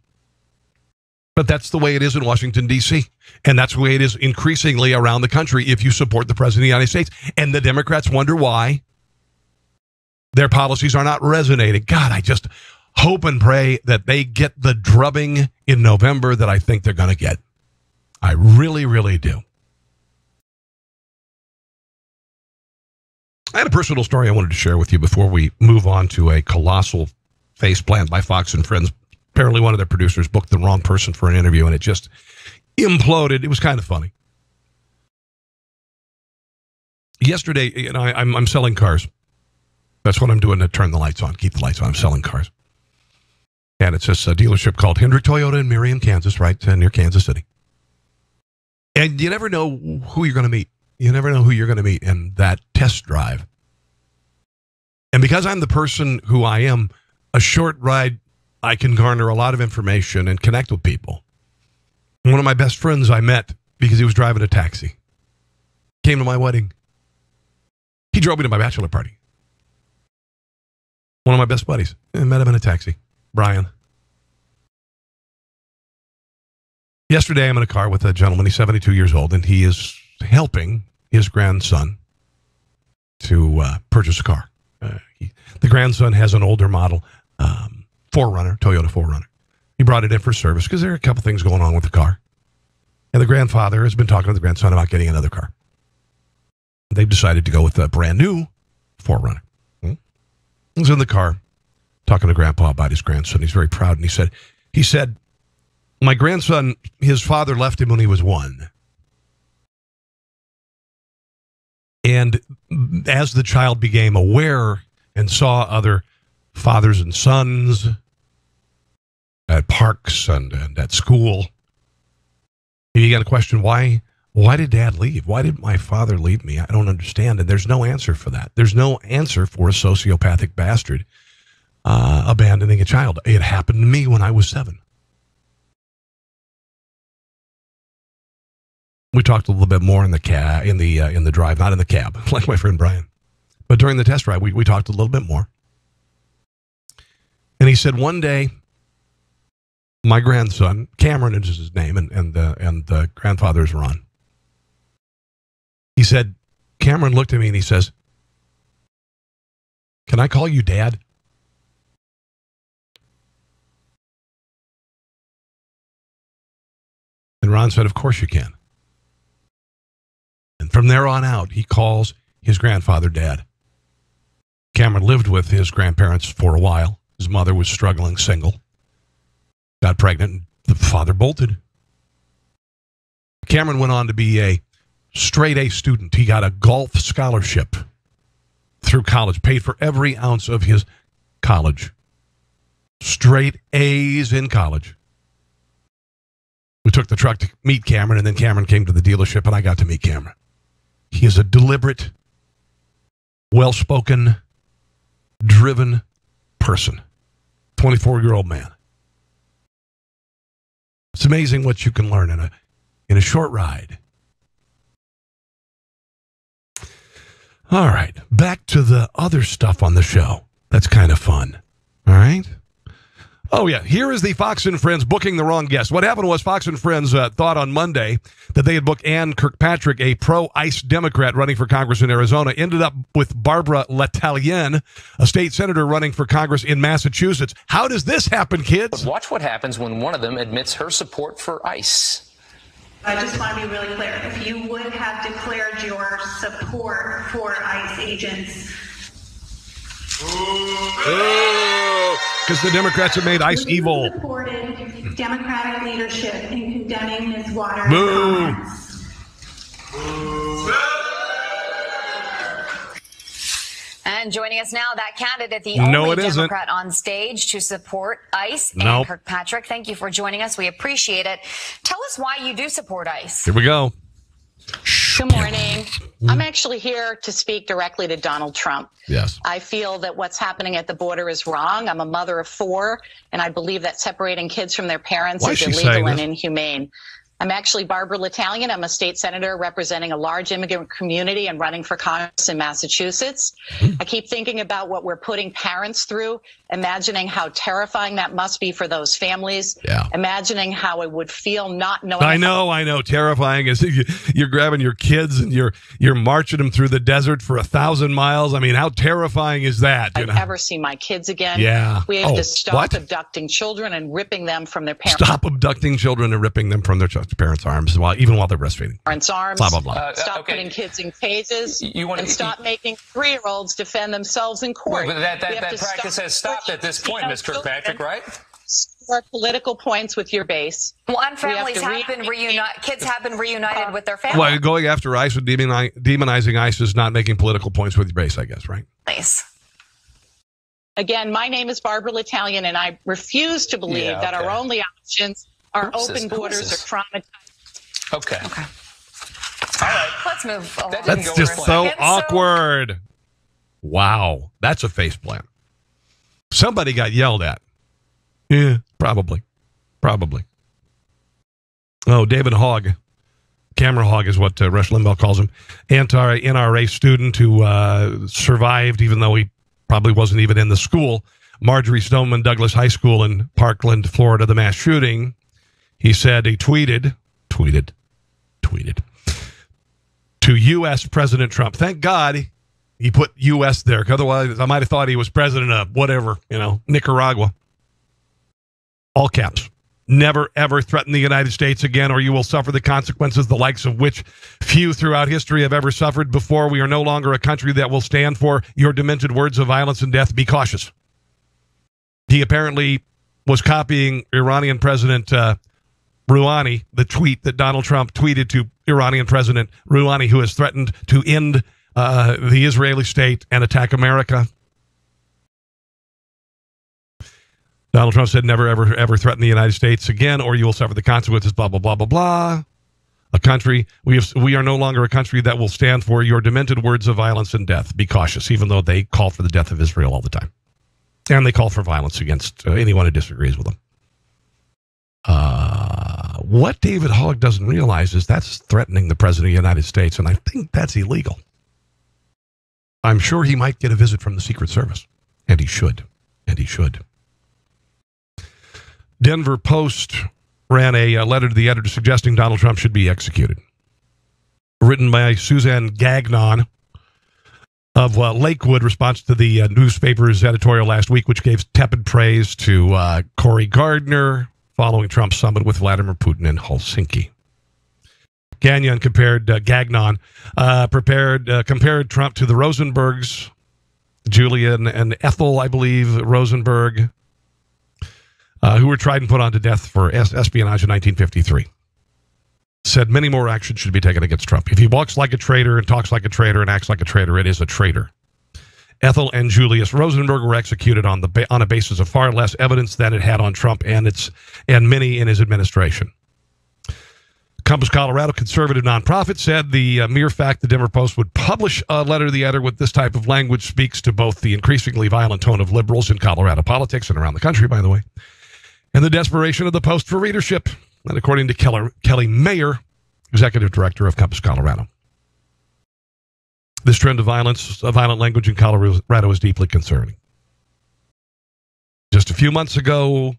But that's the way it is in Washington, D.C. And that's the way it is increasingly around the country if you support the President of the United States. And the Democrats wonder why their policies are not resonating. God, I just hope and pray that they get the drubbing in November that I think they're going to get. I really, really do. I had a personal story I wanted to share with you before we move on to a colossal face plant by Fox and Friends. Apparently one of their producers booked the wrong person for an interview, and it just imploded. It was kind of funny. Yesterday, I'm selling cars. That's what I'm doing to turn the lights on, keep the lights on. I'm selling cars. And it's this dealership called Hendrick Toyota in Merion, Kansas, right near Kansas City. And you never know who you're going to meet. You never know who you're going to meet in that test drive. And because I'm the person who I am, a short ride, I can garner a lot of information and connect with people. One of my best friends I met because he was driving a taxi. Came to my wedding. He drove me to my bachelor party. One of my best buddies. I met him in a taxi. Brian. Yesterday, I'm in a car with a gentleman. He's 72 years old, and he is helping his grandson to purchase a car. The grandson has an older model 4Runner, Toyota 4Runner. He brought it in for service because there are a couple things going on with the car. And the grandfather has been talking to the grandson about getting another car. They've decided to go with a brand new 4Runner. He's in the car talking to Grandpa about his grandson. He's very proud. And he said, my grandson, his father left him when he was 1. And as the child became aware and saw other fathers and sons at parks and at school, he began to question, why did Dad leave? Why did my father leave me? I don't understand. And there's no answer for that. There's no answer for a sociopathic bastard abandoning a child. It happened to me when I was 7. We talked a little bit more in the drive, not in the cab, like my friend Brian. But during the test drive, we talked a little bit more. And he said one day, my grandson, Cameron is his name, and the grandfather is Ron. He said, Cameron looked at me and he says, can I call you Dad? And Ron said, of course you can. And from there on out, he calls his grandfather Dad. Cameron lived with his grandparents for a while. His mother was struggling single. Got pregnant, and the father bolted. Cameron went on to be a straight A student. He got a golf scholarship through college, paid for every ounce of his college. Straight A's in college. We took the truck to meet Cameron, and then Cameron came to the dealership, and I got to meet Cameron. He is a deliberate, well-spoken, driven person. 24-year-old man. It's amazing what you can learn in a short ride. All right, back to the other stuff on the show. That's kind of fun. All right? Oh, yeah. Here is the Fox and Friends booking the wrong guest. What happened was Fox and Friends thought on Monday that they had booked Ann Kirkpatrick, a pro-ICE Democrat running for Congress in Arizona, ended up with Barbara L'Italienne, a state senator running for Congress in Massachusetts. How does this happen, kids? But watch what happens when one of them admits her support for ICE. I just want to be really clear. If you would have declared your support for ICE agents, because the Democrats have made ICE evil. Supported Democratic leadership in condemning Ms. Waters' comments. And joining us now, that candidate, the only Democrat on stage to support ICE, Ann Kirkpatrick. Thank you for joining us. We appreciate it. Tell us why you do support ICE. Here we go. Good morning. I'm actually here to speak directly to Donald Trump. Yes. I feel that what's happening at the border is wrong. I'm a mother of 4, and I believe that separating kids from their parents is illegal and inhumane. I'm actually Barbara L'Italian. I'm a state senator representing a large immigrant community and running for Congress in Massachusetts. I keep thinking about what we're putting parents through, imagining how terrifying that must be for those families, imagining how it would feel not knowing. I know. Terrifying is you're grabbing your kids and you're marching them through the desert for 1,000 miles. I mean, how terrifying is that? I'd ever see my kids again. Yeah. We have to stop abducting children and ripping them from their parents. Stop abducting children and ripping them from their parents' arms, even while they're breastfeeding. Parents' arms. Blah, blah, blah. Stop putting kids in cages and stop making 3-year-olds defend themselves in court. But that practice has stopped at this point, Ms. Kirkpatrick, right? Score political points with your base. Well, and families have been reunited. Kids have been reunited with their families. Well, going after ICE and demonizing ICE is not making political points with your base, I guess, right? Nice. Again, my name is Barbara L'Italian, and I refuse to believe that our only options are open borders or traumatized. Okay. All right. Let's move along. That's just so awkward. Wow. That's a faceplant. Somebody got yelled at. Yeah, probably. Oh, David Hogg. Camera hog is what Rush Limbaugh calls him. Anti-NRA student who survived, even though he probably wasn't even in the school. Marjorie Stoneman Douglas High School in Parkland, Florida, the mass shooting. He said he tweeted to U.S. President Trump. Thank God he put U.S. there. Otherwise, I might have thought he was president of whatever, Nicaragua. All caps. Never, ever threaten the United States again, or you will suffer the consequences, the likes of which few throughout history have ever suffered before. We are no longer a country that will stand for your demented words of violence and death. Be cautious. He apparently was copying Iranian President Rouhani, the tweet that Donald Trump tweeted to Iranian President Rouhani, who has threatened to end the Israeli state and attack America. Donald Trump said, never, ever, ever threaten the United States again, or you will suffer the consequences, blah, blah, blah, blah, blah. A country, we are no longer a country that will stand for your demented words of violence and death. Be cautious, even though they call for the death of Israel all the time. And they call for violence against anyone who disagrees with them. What David Hogg doesn't realize is that's threatening the President of the United States, and I think that's illegal. I'm sure he might get a visit from the Secret Service, and he should. Denver Post ran a letter to the editor suggesting Donald Trump should be executed. Written by Suzanne Gagnon of Lakewood, response to the newspaper's editorial last week, which gave tepid praise to Cory Gardner following Trump's summit with Vladimir Putin in Helsinki. Gagnon compared Trump to the Rosenbergs, Julian and Ethel, I believe, Rosenberg, who were tried and put on to death for espionage in 1953. Said many more actions should be taken against Trump. If he walks like a traitor and talks like a traitor and acts like a traitor, it is a traitor. Ethel and Julius Rosenberg were executed on a basis of far less evidence than it had on Trump and many in his administration. Compass Colorado conservative nonprofit said the mere fact the Denver Post would publish a letter to the editor with this type of language speaks to both the increasingly violent tone of liberals in Colorado politics and around the country, by the way, and the desperation of the Post for readership. And according to Kelly Mayer, executive director of Compass Colorado, this trend of violent language in Colorado is deeply concerning. Just a few months ago,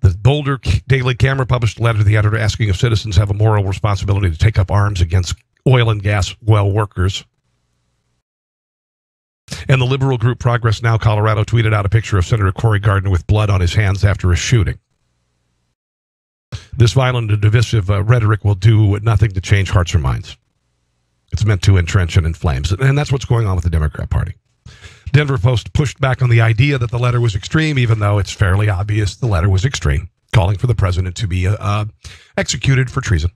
the Boulder Daily Camera published a letter to the editor asking if citizens have a moral responsibility to take up arms against oil and gas well workers. And the liberal group Progress Now Colorado tweeted out a picture of Senator Cory Gardner with blood on his hands after a shooting. This violent and divisive rhetoric will do nothing to change hearts or minds. It's meant to entrench and inflame. And that's what's going on with the Democrat Party. Denver Post pushed back on the idea that the letter was extreme, even though it's fairly obvious the letter was extreme, calling for the president to be executed for treason.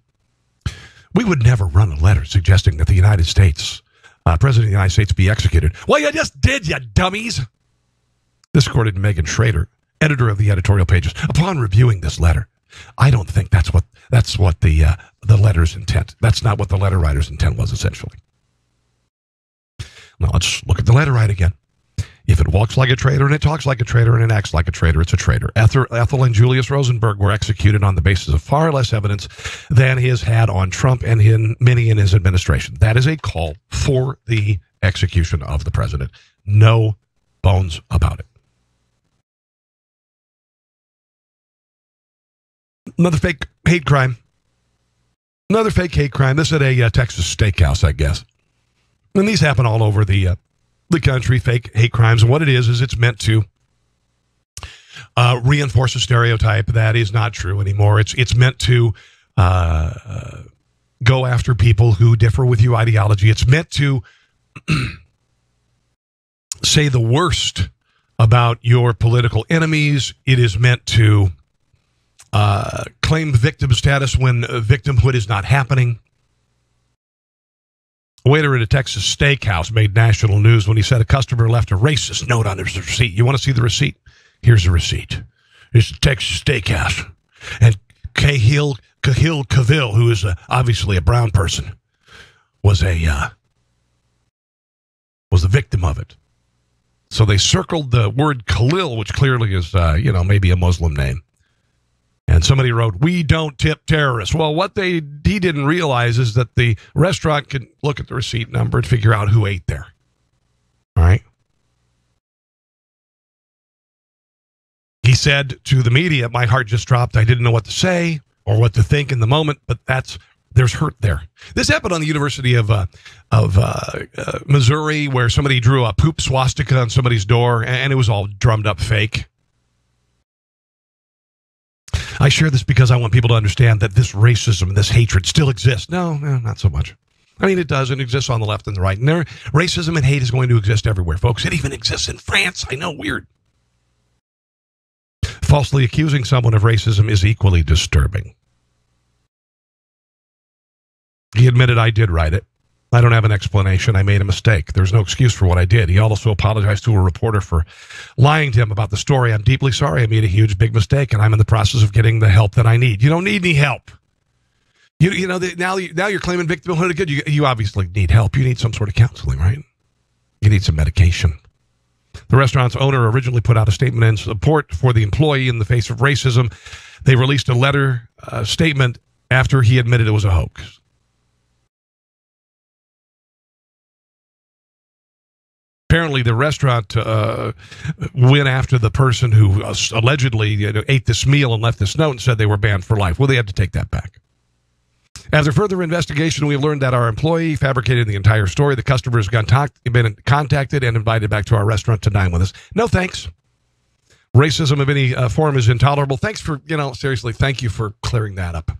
We would never run a letter suggesting that the United States, President of the United States, be executed. Well, you just did, you dummies. This according to Megan Schrader, editor of the editorial pages. Upon reviewing this letter, I don't think that's what the letter's intent. That's not what the letter writer's intent was, essentially. Now, let's look at the letter right again. If it walks like a traitor and it talks like a traitor and it acts like a traitor, it's a traitor. Ethel and Julius Rosenberg were executed on the basis of far less evidence than his had on Trump and many in his administration. That is a call for the execution of the president. No bones about it. Another fake hate crime. Another fake hate crime. This at a Texas steakhouse, I guess. And these happen all over the country, fake hate crimes. And what it is it's meant to reinforce a stereotype that is not true anymore. It's meant to go after people who differ with you ideology. It's meant to say the worst about your political enemies. It is meant to claim victim status when victimhood is not happening. A waiter at a Texas steakhouse made national news when he said a customer left a racist note on his receipt. You want to see the receipt? Here's the receipt. It's a Texas steakhouse. And Cahill Cavill, who is obviously a brown person, was the victim of it. So they circled the word Khalil, which clearly is, maybe a Muslim name. And somebody wrote, "We don't tip terrorists." Well, what he didn't realize is that the restaurant can look at the receipt number and figure out who ate there. All right. He said to the media, "My heart just dropped. I didn't know what to say or what to think in the moment, but there's hurt there." This happened on the University of Missouri, where somebody drew a poop swastika on somebody's door, and it was all drummed up fake. I share this because I want people to understand that this racism, this hatred still exists. No, not so much. I mean, it does. It exists on the left and the right. And racism and hate is going to exist everywhere, folks. It even exists in France. I know, weird. Falsely accusing someone of racism is equally disturbing. He admitted, "I did write it. I don't have an explanation. I made a mistake. There's no excuse for what I did." He also apologized to a reporter for lying to him about the story. "I'm deeply sorry. I made a huge, big mistake, and I'm in the process of getting the help that I need." You don't need any help. Now you're claiming victimhood again. You obviously need help. You need some sort of counseling, right? You need some medication. The restaurant's owner originally put out a statement in support for the employee in the face of racism. They released a letter statement after he admitted it was a hoax. Apparently, the restaurant went after the person who allegedly ate this meal and left this note and said they were banned for life. Well, they had to take that back. After further investigation, we learned that our employee fabricated the entire story. The customer has been contacted and invited back to our restaurant to dine with us. No thanks. Racism of any form is intolerable. Thanks for, seriously, thank you for clearing that up.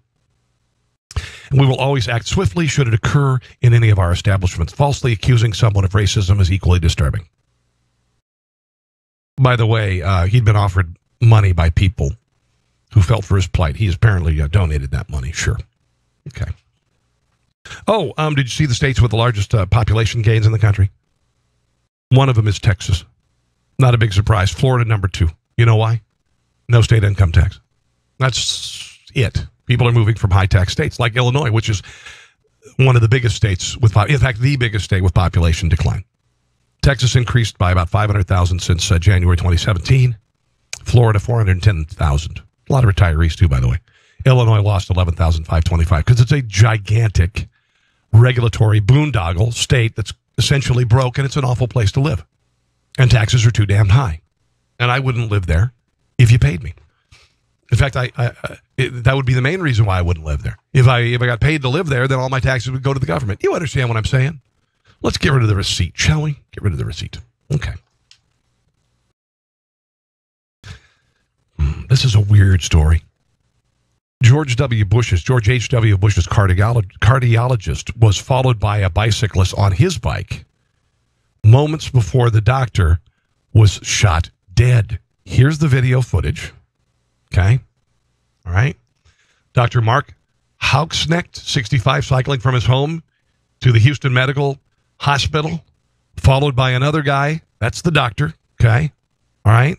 And we will always act swiftly should it occur in any of our establishments. Falsely accusing someone of racism is equally disturbing. By the way, he'd been offered money by people who felt for his plight. He apparently donated that money. Sure. Okay. Oh, did you see the states with the largest population gains in the country? One of them is Texas. Not a big surprise. Florida, number 2. You know why? No state income tax. That's it. People are moving from high-tax states like Illinois, which is one of the biggest states in fact, the biggest state with population decline. Texas increased by about 500,000 since January 2017. Florida, 410,000. A lot of retirees, too, by the way. Illinois lost 11,525 because it's a gigantic regulatory boondoggle state that's essentially broke, and it's an awful place to live. And taxes are too damn high. And I wouldn't live there if you paid me. In fact, that would be the main reason why I wouldn't live there. If I got paid to live there, then all my taxes would go to the government. You understand what I'm saying? Let's get rid of the receipt, shall we? Get rid of the receipt. Okay. This is a weird story. George H.W. Bush's cardiologist was followed by a bicyclist on his bike moments before the doctor was shot dead. Here's the video footage. Okay. All right. Dr. Mark Hausknecht, 65, cycling from his home to the Houston Medical Hospital, followed by another guy. That's the doctor, okay? All right?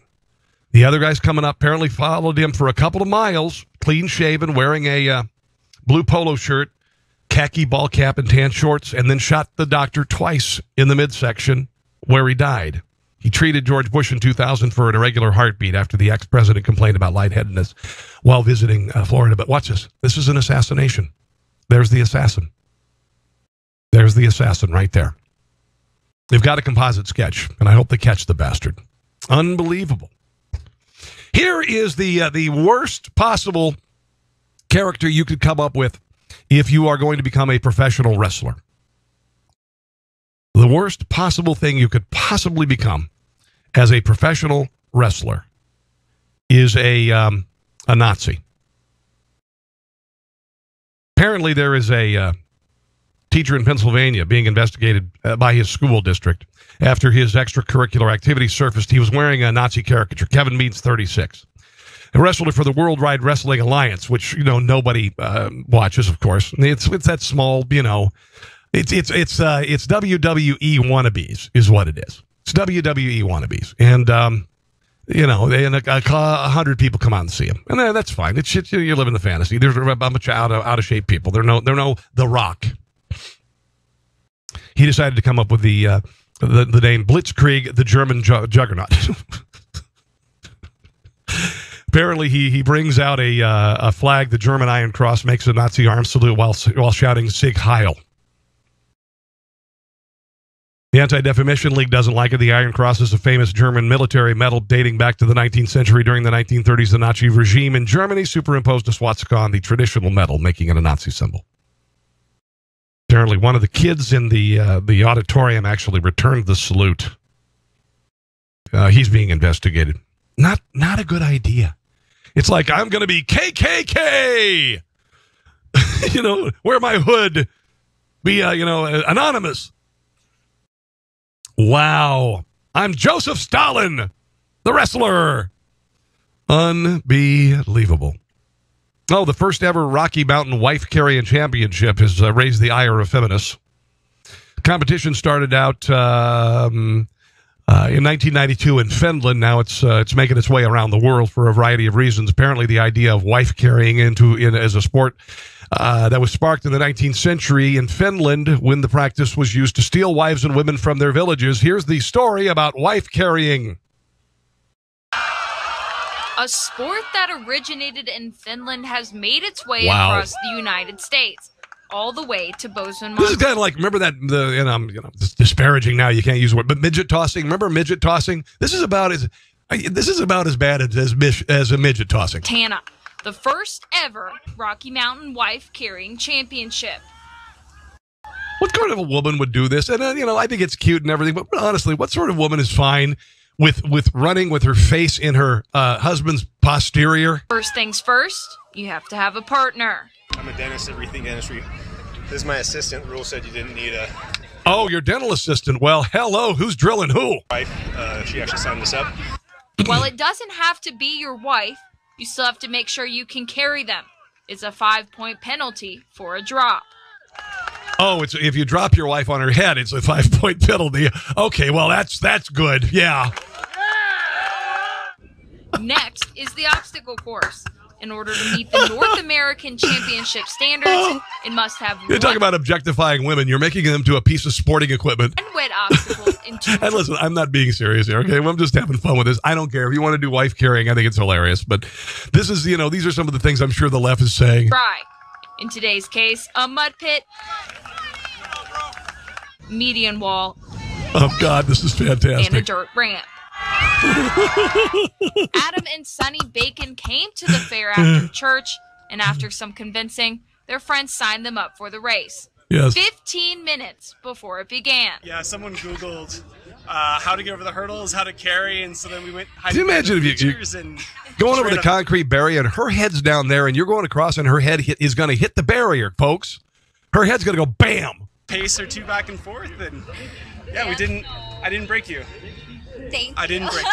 The other guy's coming up, apparently followed him for a couple of miles, clean-shaven, wearing a blue polo shirt, khaki ball cap, and tan shorts, and then shot the doctor twice in the midsection where he died. He treated George Bush in 2000 for an irregular heartbeat after the ex-president complained about lightheadedness while visiting Florida. But watch this. This is an assassination. There's the assassin. There's the assassin right there. They've got a composite sketch, and I hope they catch the bastard. Unbelievable. Here is the worst possible character you could come up with if you are going to become a professional wrestler. The worst possible thing you could possibly become as a professional wrestler is a Nazi. Apparently, there is a teacher in Pennsylvania being investigated by his school district after his extracurricular activity surfaced. He was wearing a Nazi caricature. Kevin Means 36. A wrestler for the Worldwide Wrestling Alliance, which, you know, nobody watches, of course. It's that small, you know, it's WWE wannabes is what it is. It's WWE wannabes. And, you know, and 100 people come out and see him. And that's fine. It's shit. You live in the fantasy. There's a bunch of out of shape people. They're no The Rock. He decided to come up with the name Blitzkrieg, the German juggernaut. Apparently, he brings out a flag, the German Iron Cross, makes a Nazi arm salute while shouting Sieg Heil. The Anti-Defamation League doesn't like it. The Iron Cross is a famous German military medal dating back to the 19th century. During the 1930s, the Nazi regime in Germany superimposed a swastika on the traditional medal, making it a Nazi symbol. Apparently, one of the kids in the auditorium actually returned the salute. He's being investigated. Not a good idea. It's like, I'm going to be KKK. You know, wear my hood. Be, anonymous. Wow. I'm Joseph Stalin, the wrestler. Unbelievable. Oh, the first ever Rocky Mountain Wife Carrying Championship has raised the ire of feminists. The competition started out in 1992 in Finland. Now it's making its way around the world for a variety of reasons. Apparently, the idea of wife carrying as a sport that was sparked in the 19th century in Finland when the practice was used to steal wives and women from their villages. Here's the story about wife carrying. A sport that originated in Finland has made its way across the United States, all the way to Bozeman, Montana. This is kind of like, remember that, it's disparaging now, you can't use the word, but midget tossing. Remember midget tossing? This is about as bad as a midget tossing. Montana, the first ever Rocky Mountain Wife Carrying Championship. What kind of a woman would do this? And, I think it's cute and everything, but honestly, what sort of woman is fine with running with her face in her husband's posterior? First things first, you have to have a partner. I'm a dentist at Rethink Dentistry. This is my assistant. Rule said you didn't need a... Oh, your dental assistant. Well, hello. Who's drilling who? Wife. She actually signed this up. Well, it doesn't have to be your wife. You still have to make sure you can carry them. It's a 5-point penalty for a drop. Oh, it's if you drop your wife on her head, it's a 5-point penalty. Okay, well, that's good. Yeah. Next is the obstacle course. In order to meet the North American Championship standards, it must have... You're talking about objectifying women. You're making them to a piece of sporting equipment. And wet obstacles in 2... And listen, I'm not being serious here, okay? I'm just having fun with this. I don't care. If you want to do wife carrying, I think it's hilarious. But this is, these are some of the things I'm sure the left is saying. Right. In today's case, a mud pit, median wall... Oh, God, this is fantastic. And a dirt ramp. Adam and Sonny Bacon came to the fair after church, and after some convincing, their friends signed them up for the race. Yes. 15 minutes before it began. Yeah, someone Googled how to get over the hurdles, how to carry, and so then we went... Can you imagine if you're going over the concrete barrier, and her head's down there, and you're going across, and her head is going to hit the barrier, folks. Her head's going to go bam. Pace or two back and forth, and I didn't break you. Thank you. I didn't break.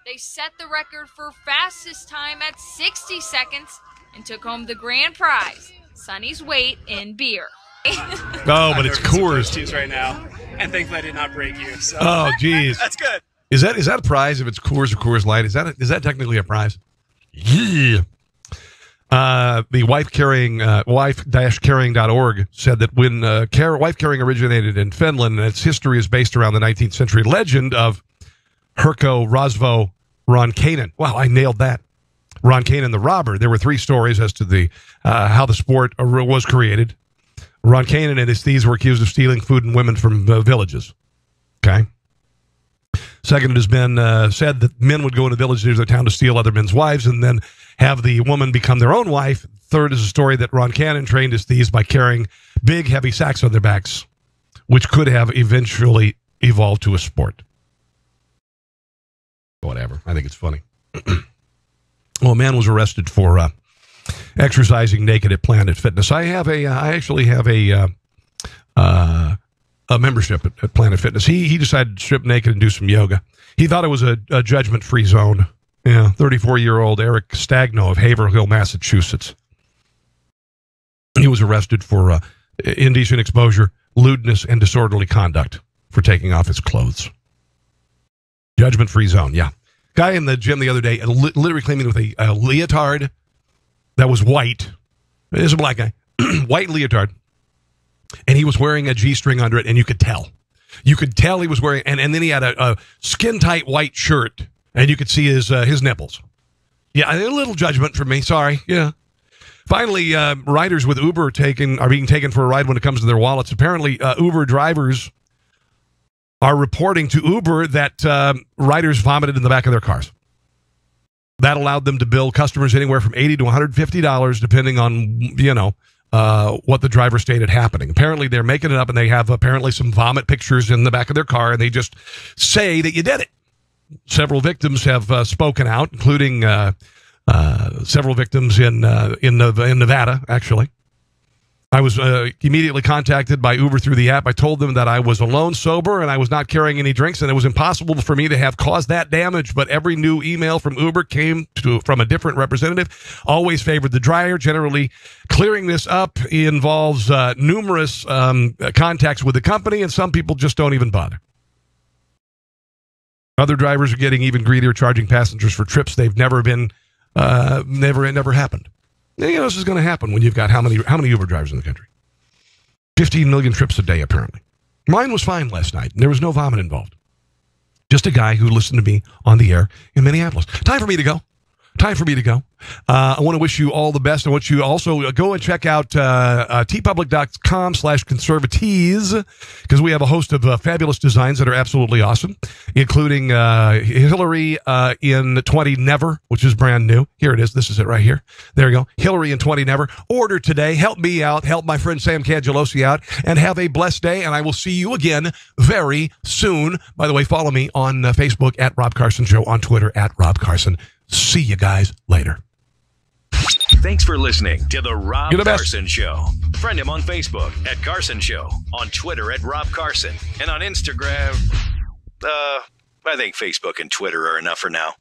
They set the record for fastest time at 60 seconds and took home the grand prize, Sonny's weight in beer. Oh, but it's Coors right now, and thankfully I did not break you. So. Oh, geez. That's good. Is that a prize if it's Coors or Coors Light? Is that technically a prize? Yeah. The wife-carrying.org said that when wife-carrying originated in Finland, and its history is based around the 19th century legend of Herkko Rosvo Ronkainen. Wow, I nailed that. Ronkainen the robber. There were 3 stories as to the how the sport was created. Ronkainen and his thieves were accused of stealing food and women from villages. Okay. Second, it has been said that men would go into villages of their town to steal other men's wives and then have the woman become their own wife. Third is a story that Ronkainen trained his thieves by carrying big, heavy sacks on their backs, which could have eventually evolved to a sport. Whatever. I think it's funny. Well, a man was arrested for exercising naked at Planet Fitness. I actually have a membership at Planet Fitness. He decided to strip naked and do some yoga. He thought it was a judgment-free zone. Yeah, 34-year-old Eric Stagno of Haverhill, Massachusetts. He was arrested for indecent exposure, lewdness, and disorderly conduct for taking off his clothes. Judgment-free zone, yeah. Guy in the gym the other day literally claiming with a leotard that was white. It is a black guy. White leotard. And he was wearing a G-string under it, and you could tell. You could tell he was wearing, and then he had a skin-tight white shirt, and you could see his nipples. Yeah, a little judgment from me. Sorry. Yeah. Finally, riders with Uber are being taken for a ride when it comes to their wallets. Apparently, Uber drivers are reporting to Uber that riders vomited in the back of their cars. That allowed them to bill customers anywhere from $80 to $150, depending on, what the driver stated happening. Apparently, they're making it up, and they have apparently some vomit pictures in the back of their car, and they just say that you did it. Several victims have spoken out, including several victims in Nevada, actually. I was immediately contacted by Uber through the app. I told them that I was alone, sober, and I was not carrying any drinks, and it was impossible for me to have caused that damage. But every new email from Uber came from a different representative, always favored the driver. Generally, clearing this up involves numerous contacts with the company, and some people just don't even bother. Other drivers are getting even greedier, charging passengers for trips they've never been, never happened. This is going to happen when you've got how many Uber drivers in the country? 15 million trips a day, apparently. Mine was fine last night. There was no vomit involved. Just a guy who listened to me on the air in Minneapolis. Time for me to go. I want to wish you all the best. I want you also go and check out tpublic.com/conservatees, because we have a host of fabulous designs that are absolutely awesome, including Hillary in 20 Never, which is brand new. Here it is. This is it right here. There you go. Hillary in 20 Never. Order today. Help me out. Help my friend Sam Cangelosi out. And have a blessed day. And I will see you again very soon. By the way, follow me on Facebook at Rob Carson Show, on Twitter at Rob Carson. See you guys later. Thanks for listening to The Rob Carson Show. Friend him on Facebook at Carson Show, on Twitter at Rob Carson, and on Instagram, I think Facebook and Twitter are enough for now.